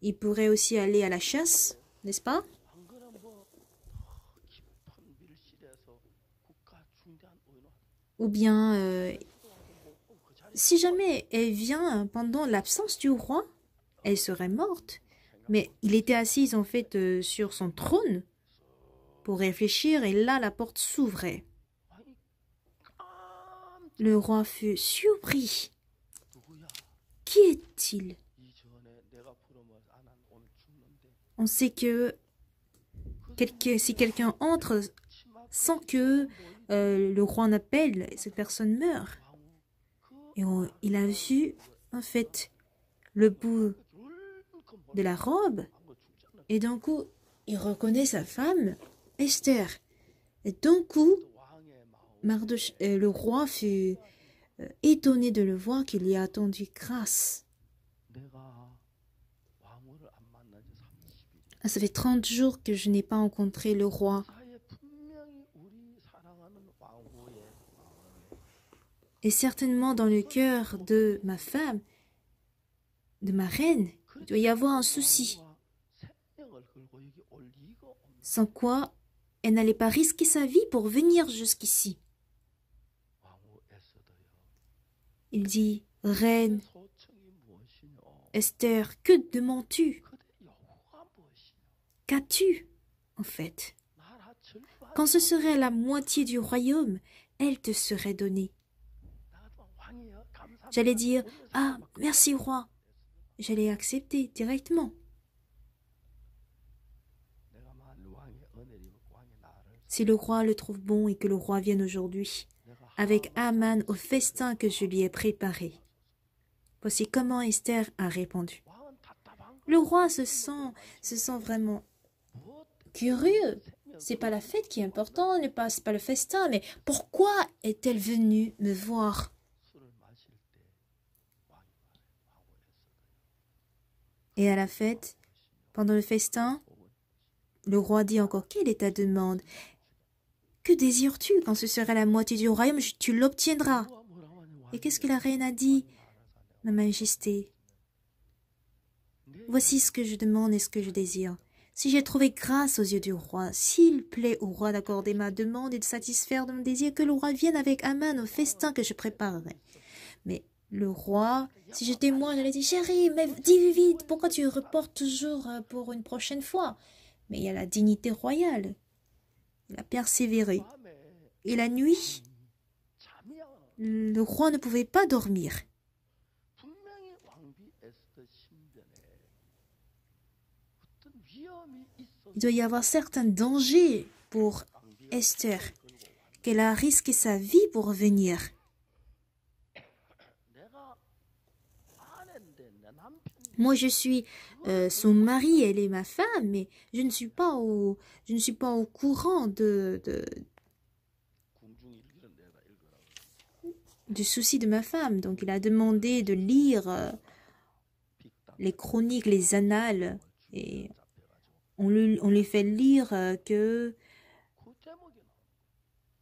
il pourrait aussi aller à la chasse, n'est-ce pas? Ou bien, si jamais elle vient pendant l'absence du roi, elle serait morte. Mais il était assis en fait sur son trône pour réfléchir et là la porte s'ouvrait. Le roi fut surpris. Qui est-il? On sait que si quelqu'un entre sans que le roi n'appelle, cette personne meurt. Et il a vu en fait le bout de la robe et d'un coup il reconnaît sa femme, Esther. Et d'un coup, le roi fut étonné de le voir qu'il y a attendu grâce. Ça fait 30 jours que je n'ai pas rencontré le roi. Et certainement dans le cœur de ma femme, de ma reine, il doit y avoir un souci. Sans quoi, elle n'allait pas risquer sa vie pour venir jusqu'ici. Il dit, « Reine, Esther, que demandes-tu? Qu'as-tu, en fait? Quand ce serait la moitié du royaume, elle te serait donnée. » J'allais dire, « Ah, merci, roi. » J'allais accepter directement. Si le roi le trouve bon et que le roi vienne aujourd'hui, avec Haman au festin que je lui ai préparé. Voici comment Esther a répondu. Le roi se sent vraiment curieux. C'est pas la fête qui est importante, c'est pas le festin, mais pourquoi est-elle venue me voir? Et à la fête, pendant le festin, le roi dit encore, quelle est ta demande? Que désires-tu quand ce sera la moitié du royaume, tu l'obtiendras. Et qu'est-ce que la reine a dit? Ma majesté, voici ce que je demande et ce que je désire. Si j'ai trouvé grâce aux yeux du roi, s'il plaît au roi d'accorder ma demande et de satisfaire de mon désir, que le roi vienne avec Aman au festin que je préparerai. Mais le roi, si j'étais moi, j'allais dire, chérie, mais dis vite, pourquoi tu reportes toujours pour une prochaine fois? Mais il y a la dignité royale. Il a persévéré. Et la nuit, le roi ne pouvait pas dormir. Il doit y avoir certains dangers pour Esther, qu'elle a risqué sa vie pour revenir. Moi, je suis son mari, elle est ma femme, mais je ne suis pas au courant du souci de ma femme. Donc, il a demandé de lire les chroniques, les annales, et on lui fait lire que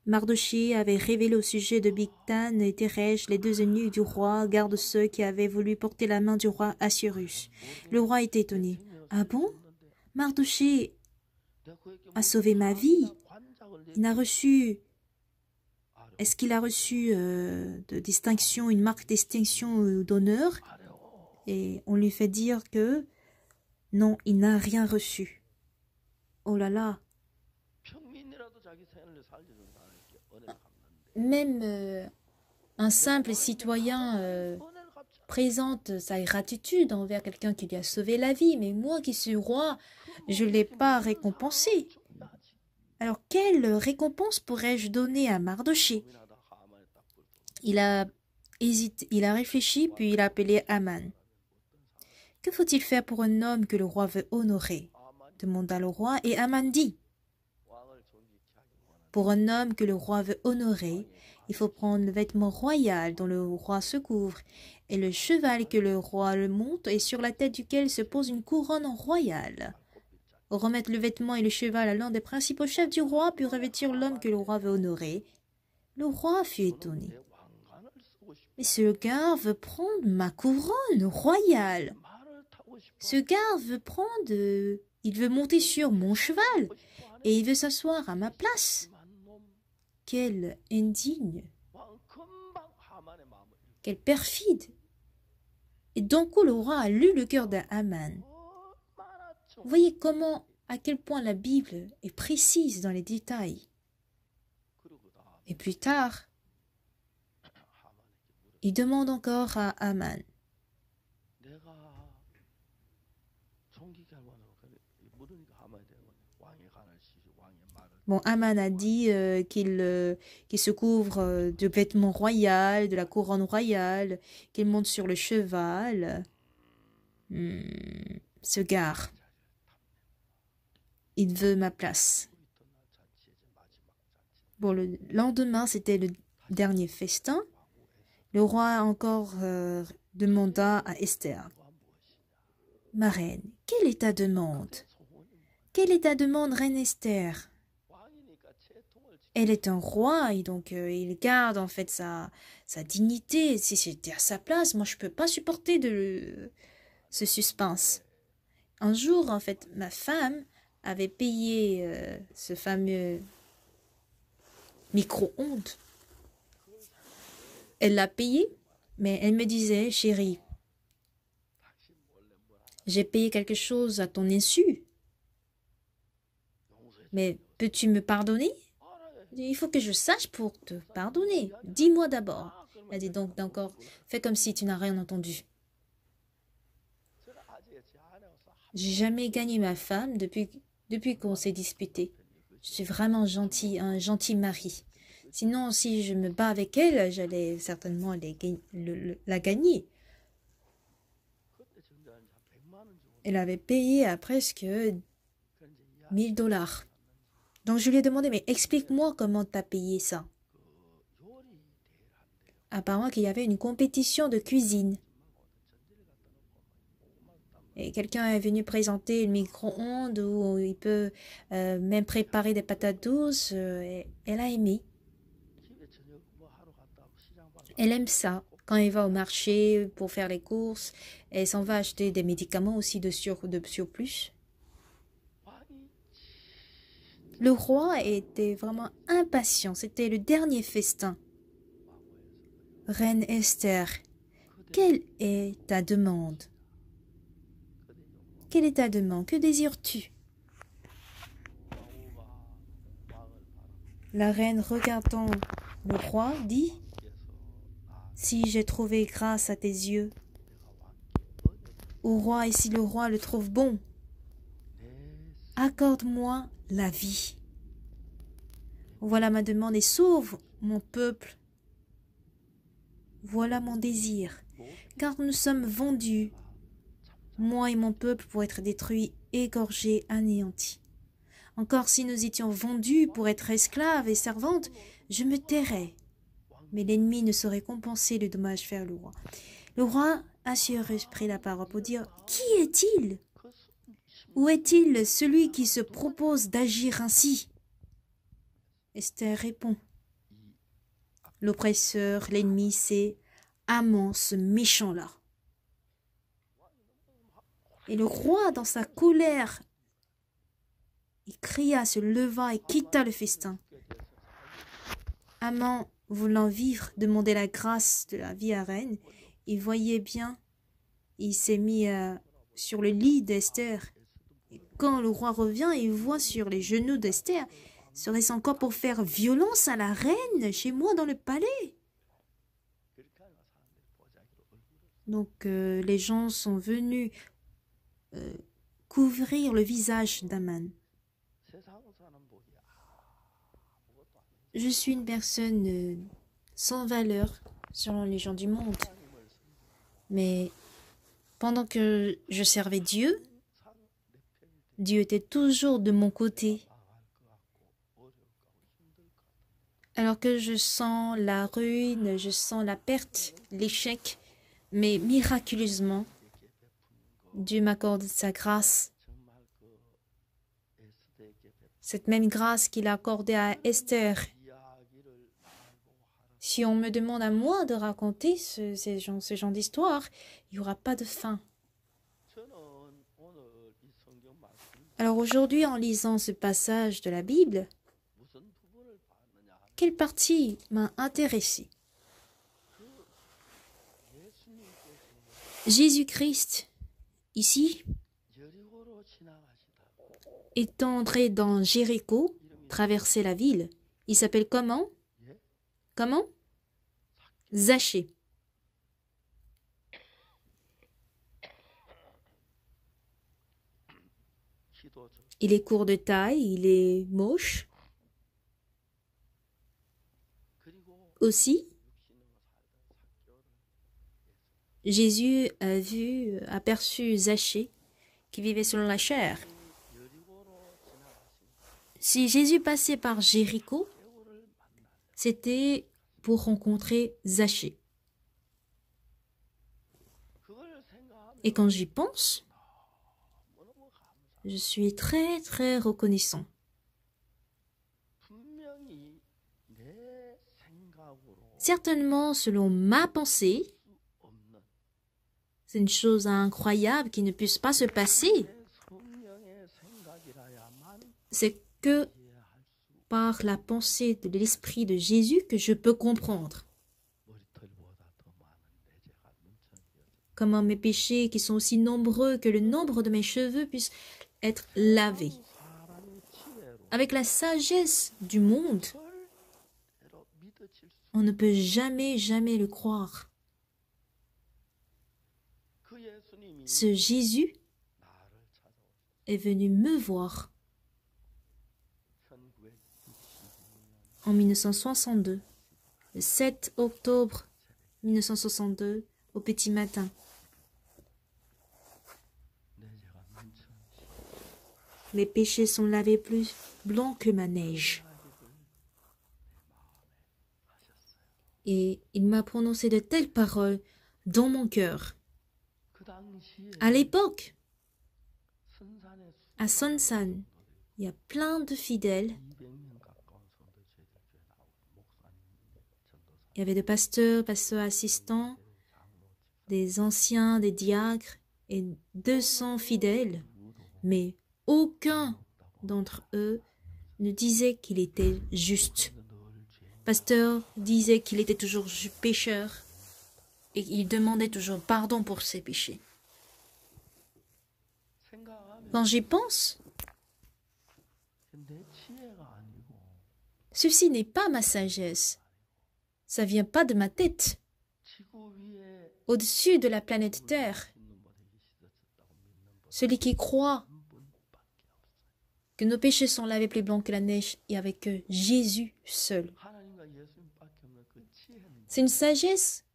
Mardochée avait révélé au sujet de Bigthan et Teresh, les deux eunuques du roi, garde ceux qui avaient voulu porter la main du roi Assuérus. Le roi était étonné. Ah bon? Mardochée a sauvé ma vie. Il n'a reçu... Est-ce qu'il a reçu de distinction, une marque de distinction ou d'honneur? Et on lui fait dire que non, il n'a rien reçu. Oh là là! Même un simple citoyen présente sa gratitude envers quelqu'un qui lui a sauvé la vie, mais moi qui suis roi, je ne l'ai pas récompensé. Alors quelle récompense pourrais-je donner à Mardochée? Il a hésité, il a réfléchi, puis il a appelé Aman. Que faut-il faire pour un homme que le roi veut honorer? Demanda le roi, et Aman dit, pour un homme que le roi veut honorer, il faut prendre le vêtement royal dont le roi se couvre, et le cheval que le roi le monte et sur la tête duquel se pose une couronne royale. Remettre le vêtement et le cheval à l'un des principaux chefs du roi, puis revêtir l'homme que le roi veut honorer. Le roi fut étonné. Mais ce gars veut prendre ma couronne royale. Ce gars veut il veut monter sur mon cheval, et il veut s'asseoir à ma place. Quel indigne, quel perfide. Et d'un coup, le roi a lu le cœur d'Aman. Vous voyez à quel point la Bible est précise dans les détails. Et plus tard, il demande encore à Aman. Bon, Aman a dit qu'il se couvre de vêtements royaux, de la couronne royale, qu'il monte sur le cheval. Se gare. Il veut ma place. Bon, le lendemain, c'était le dernier festin. Le roi encore demanda à Esther. Ma reine, quelle est ta demande? Quelle est ta demande, reine Esther? Elle est un roi et donc il garde en fait sa dignité. Si j'étais à sa place, moi je peux pas supporter ce suspense. Un jour, en fait, ma femme avait payé ce fameux micro-ondes. Elle l'a payé, mais elle me disait, chérie, j'ai payé quelque chose à ton insu. Mais peux-tu me pardonner? Il faut que je sache pour te pardonner. Dis-moi d'abord. Elle dit donc d'accord, fais comme si tu n'as rien entendu. J'ai jamais gagné ma femme depuis qu'on s'est disputé. Je suis vraiment gentil, un gentil mari. Sinon, si je me bats avec elle, j'allais certainement la gagner. Elle avait payé à presque $1000. Donc je lui ai demandé, mais explique-moi comment tu as payé ça. Apparemment qu'il y avait une compétition de cuisine. Et quelqu'un est venu présenter le micro-ondes où il peut même préparer des patates douces. Et elle a aimé. Elle aime ça. Quand elle va au marché pour faire les courses, elle s'en va acheter des médicaments aussi de surplus. Le roi était vraiment impatient. C'était le dernier festin. Reine Esther, quelle est ta demande? Quelle est ta demande? Que désires-tu? La reine, regardant le roi, dit: si j'ai trouvé grâce à tes yeux, au roi, et si le roi le trouve bon, accorde-moi la vie. Voilà ma demande et sauve mon peuple. Voilà mon désir, car nous sommes vendus, moi et mon peuple, pour être détruits, égorgés, anéantis. Encore si nous étions vendus pour être esclaves et servantes, je me tairais. Mais l'ennemi ne saurait compenser le dommage fait au roi. Le roi a pris la parole pour dire: qui est-il? Où est-il celui qui se propose d'agir ainsi? Esther répond: l'oppresseur, l'ennemi, c'est Haman, ce méchant-là. Et le roi, dans sa colère, il cria, se leva et quitta le festin. Haman, voulant vivre, demandait la grâce de la vie à reine. Il voyait bien, il s'est mis sur le lit d'Esther. Et quand le roi revient, il voit sur les genoux d'Esther. Serait-ce encore pour faire violence à la reine chez moi dans le palais? Donc les gens sont venus couvrir le visage d'Aman. Je suis une personne sans valeur selon les gens du monde. Mais pendant que je servais Dieu, Dieu était toujours de mon côté. Alors que je sens la ruine, je sens la perte, l'échec, mais miraculeusement, Dieu m'accorde sa grâce. Cette même grâce qu'il a accordée à Esther. Si on me demande à moi de raconter ce genre d'histoire, il n'y aura pas de fin. Alors aujourd'hui, en lisant ce passage de la Bible, quelle partie m'a intéressée? Jésus-Christ, ici, est entré dans Jéricho, traversé la ville. Il s'appelle comment? Comment? Zachée. Il est court de taille, il est moche. Aussi, Jésus a aperçu Zachée qui vivait selon la chair. Si Jésus passait par Jéricho, c'était pour rencontrer Zachée. Et quand j'y pense, je suis très très reconnaissant. Certainement, selon ma pensée, c'est une chose incroyable qui ne puisse pas se passer. C'est que par la pensée de l'esprit de Jésus que je peux comprendre comment mes péchés, qui sont aussi nombreux que le nombre de mes cheveux, puissent être lavés. Avec la sagesse du monde, on ne peut jamais, jamais le croire. Ce Jésus est venu me voir en 1962, le 7 octobre 1962, au petit matin. mes péchés sont lavés plus blancs que ma neige. Et il m'a prononcé de telles paroles dans mon cœur. À l'époque, à Sonsan, il y a plein de fidèles. Il y avait des pasteurs, pasteurs assistants, des anciens, des diacres et 200 fidèles. Mais aucun d'entre eux ne disait qu'il était juste. Le pasteur disait qu'il était toujours pécheur et il demandait toujours pardon pour ses péchés. Quand j'y pense, ceci n'est pas ma sagesse. Ça vient pas de ma tête. Au-dessus de la planète Terre, celui qui croit que nos péchés sont lavés plus blancs que la neige et avec Jésus seul. C'est une sagesse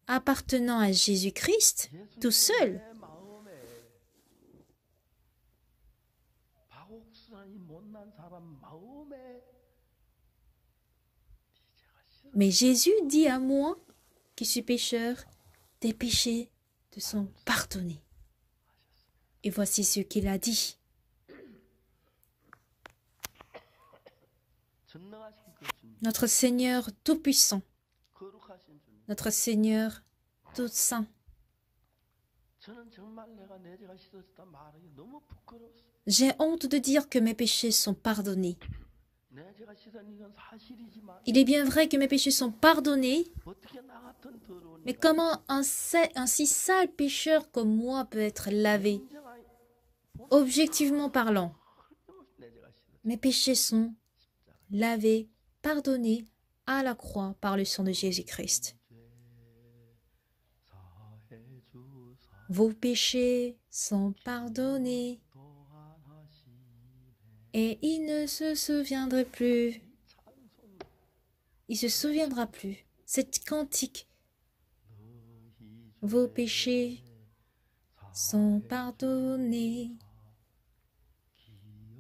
appartenant à Jésus-Christ tout seul. Mais Jésus dit à moi, qui suis pécheur, tes péchés te sont pardonnés. Et voici ce qu'il a dit. Notre Seigneur Tout-Puissant, notre Seigneur Tout-Saint. J'ai honte de dire que mes péchés sont pardonnés. Il est bien vrai que mes péchés sont pardonnés, mais comment un si sale pécheur comme moi peut être lavé? Objectivement parlant, mes péchés sont lavés, pardonnés à la croix par le sang de Jésus-Christ. Vos péchés sont pardonnés et il ne se souviendra plus. Il se souviendra plus. Cette cantique. Vos péchés sont pardonnés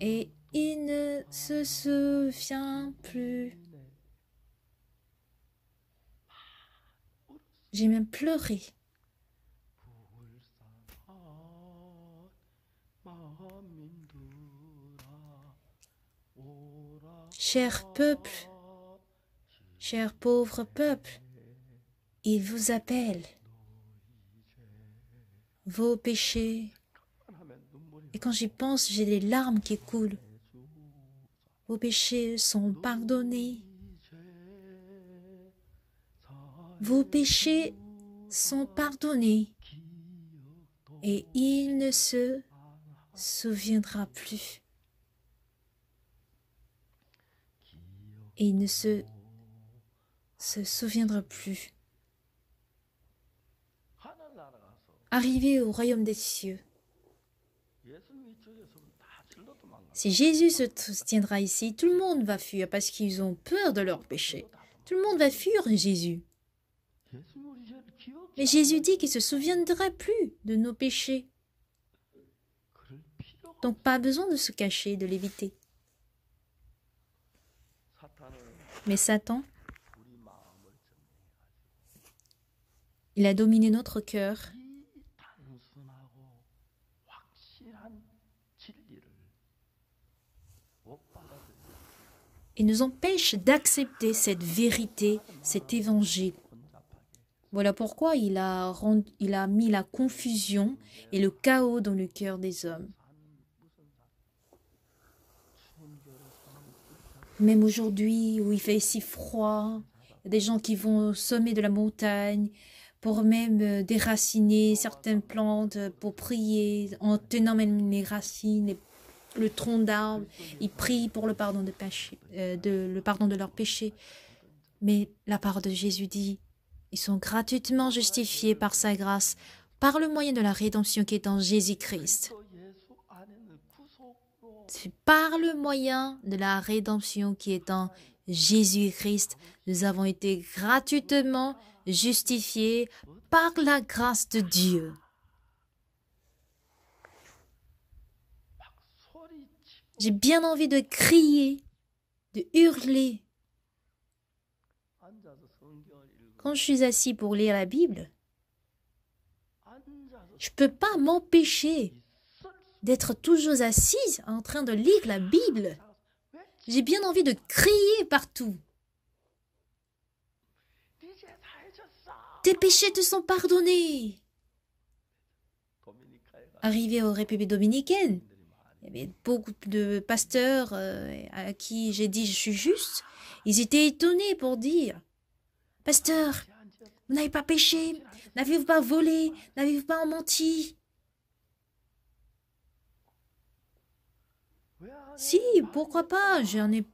et il ne se souvient plus. J'ai même pleuré. Cher peuple, cher pauvre peuple, il vous appelle. Vos péchés. Et quand j'y pense, j'ai des larmes qui coulent. Vos péchés sont pardonnés. Vos péchés sont pardonnés. Et il ne se souviendra plus. Et il ne se souviendra plus. Arrivé au royaume des cieux. Si Jésus se tiendra ici, tout le monde va fuir parce qu'ils ont peur de leurs péchés. Tout le monde va fuir Jésus. Mais Jésus dit qu'il ne se souviendra plus de nos péchés. Donc pas besoin de se cacher, de l'éviter. Mais Satan, il a dominé notre cœur. Il nous empêche d'accepter cette vérité, cet évangile. Voilà pourquoi il a mis la confusion et le chaos dans le cœur des hommes. Même aujourd'hui, où il fait si froid, il y a des gens qui vont au sommet de la montagne pour même déraciner certaines plantes, pour prier, en tenant même les racines, le tronc d'arbre. Ils prient pour le pardon le pardon de leurs péchés. Mais la parole de Jésus dit, ils sont gratuitement justifiés par sa grâce, par le moyen de la rédemption qui est en Jésus-Christ. C'est par le moyen de la rédemption qui est en Jésus-Christ. Nous avons été gratuitement justifiés par la grâce de Dieu. J'ai bien envie de crier, de hurler. Quand je suis assis pour lire la Bible, je ne peux pas m'empêcher d'être toujours assise en train de lire la Bible. J'ai bien envie de crier partout. Tes péchés te sont pardonnés. Arrivé aux Républiques dominicaines, il y avait beaucoup de pasteurs à qui j'ai dit je suis juste. Ils étaient étonnés pour dire, pasteur, vous n'avez pas péché, n'avez-vous pas volé, n'avez-vous pas menti? Si, pourquoi pas, j'en ai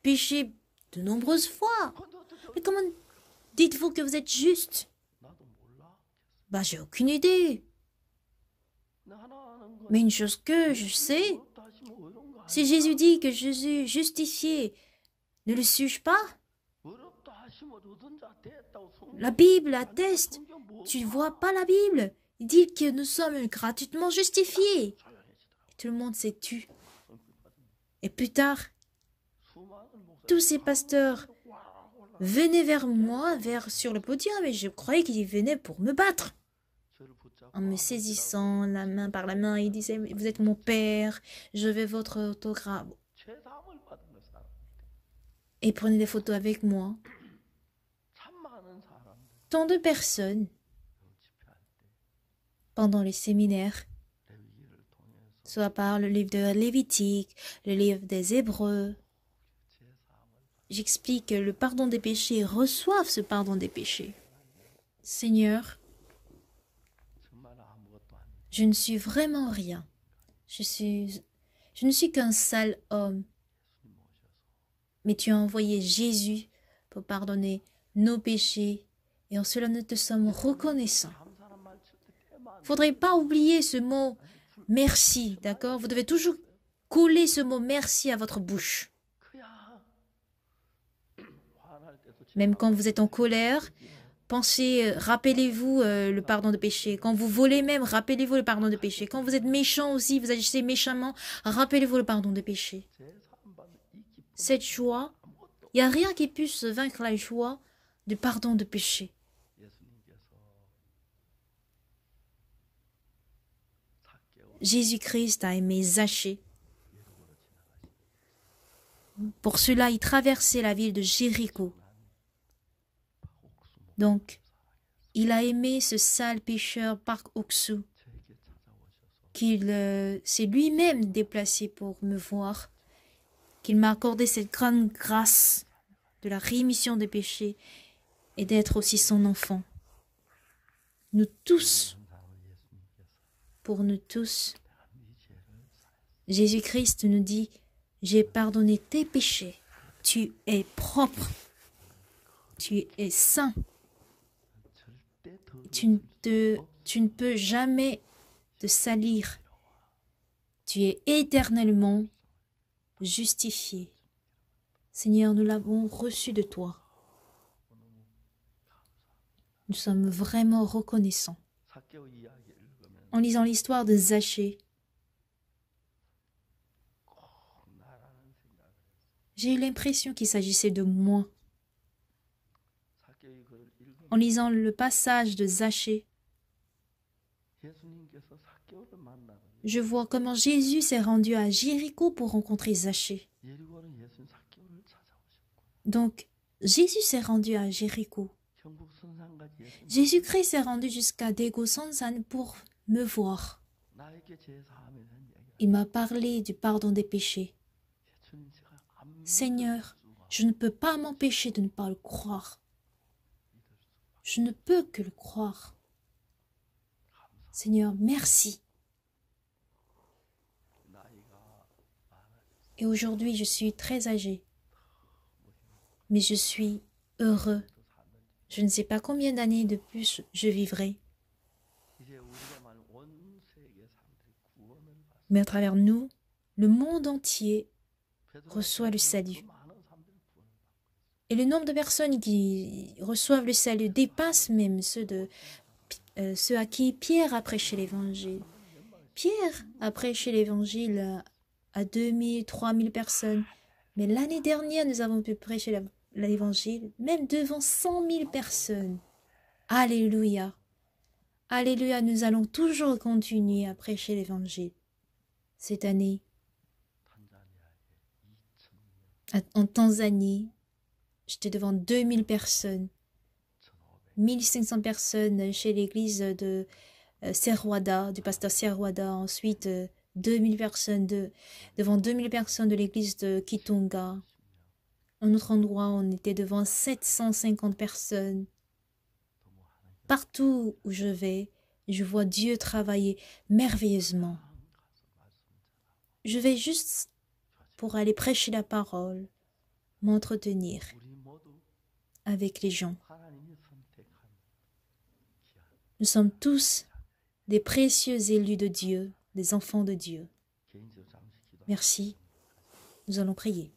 péché de nombreuses fois. Mais comment dites-vous que vous êtes juste? Bah, j'ai aucune idée. Mais une chose que je sais, si Jésus dit que je suis justifié, ne le suis-je pas? La Bible atteste. Tu ne vois pas la Bible? Il dit que nous sommes gratuitement justifiés. Et tout le monde s'est tu. Et plus tard, tous ces pasteurs venaient vers moi, sur le podium, et je croyais qu'ils venaient pour me battre. En me saisissant la main par la main, ils disaient, vous êtes mon père, je veux votre autographe. Et prenaient des photos avec moi. Tant de personnes, pendant les séminaires, soit par le livre de Lévitique, le livre des Hébreux, j'explique que le pardon des péchés reçoivent ce pardon des péchés. Seigneur, je ne suis vraiment rien. Je ne suis qu'un sale homme. Mais tu as envoyé Jésus pour pardonner nos péchés et en cela nous te sommes reconnaissants. Il ne faudrait pas oublier ce mot merci, d'accord? Vous devez toujours coller ce mot merci à votre bouche. Même quand vous êtes en colère, pensez, rappelez-vous le pardon de péché. Quand vous volez même, rappelez-vous le pardon de péché. Quand vous êtes méchant aussi, vous agissez méchamment, rappelez-vous le pardon de péché. Cette joie, il n'y a rien qui puisse vaincre la joie du pardon de péché. Jésus-Christ a aimé Zachée. Pour cela, il traversait la ville de Jéricho. Donc, il a aimé ce sale pécheur Park Oksu, qu'il s'est lui-même déplacé pour me voir, qu'il m'a accordé cette grande grâce de la rémission des péchés et d'être aussi son enfant. Nous tous, pour nous tous, Jésus-Christ nous dit, j'ai pardonné tes péchés, tu es propre, tu es saint. Tu ne peux jamais te salir. Tu es éternellement justifié. Seigneur, nous l'avons reçu de toi. Nous sommes vraiment reconnaissants. En lisant l'histoire de Zachée, j'ai eu l'impression qu'il s'agissait de moi. En lisant le passage de Zachée, je vois comment Jésus s'est rendu à Jéricho pour rencontrer Zachée. Donc, Jésus s'est rendu à Jéricho. Jésus-Christ s'est rendu jusqu'à Daegu Sonsan pour me voir. Il m'a parlé du pardon des péchés. Seigneur, je ne peux pas m'empêcher de ne pas le croire. Je ne peux que le croire. Seigneur, merci. Et aujourd'hui, je suis très âgé. Mais je suis heureux. Je ne sais pas combien d'années de plus je vivrai. Mais à travers nous, le monde entier reçoit le salut. Et le nombre de personnes qui reçoivent le salut dépasse même ceux à qui Pierre a prêché l'évangile. Pierre a prêché l'évangile à 2000, 3000 personnes. Mais l'année dernière, nous avons pu prêcher l'évangile, même devant 100 000 personnes. Alléluia. Alléluia, nous allons toujours continuer à prêcher l'évangile. Cette année, en Tanzanie, j'étais devant 2000 personnes, 1500 personnes chez l'église de Serwada, du pasteur Serwada, ensuite 2000 personnes devant 2000 personnes de l'église de Kitunga. Un autre endroit, on était devant 750 personnes. Partout où je vais, je vois Dieu travailler merveilleusement. Je vais juste pour aller prêcher la parole, m'entretenir avec les gens. Nous sommes tous des précieux élus de Dieu, des enfants de Dieu. Merci. Nous allons prier.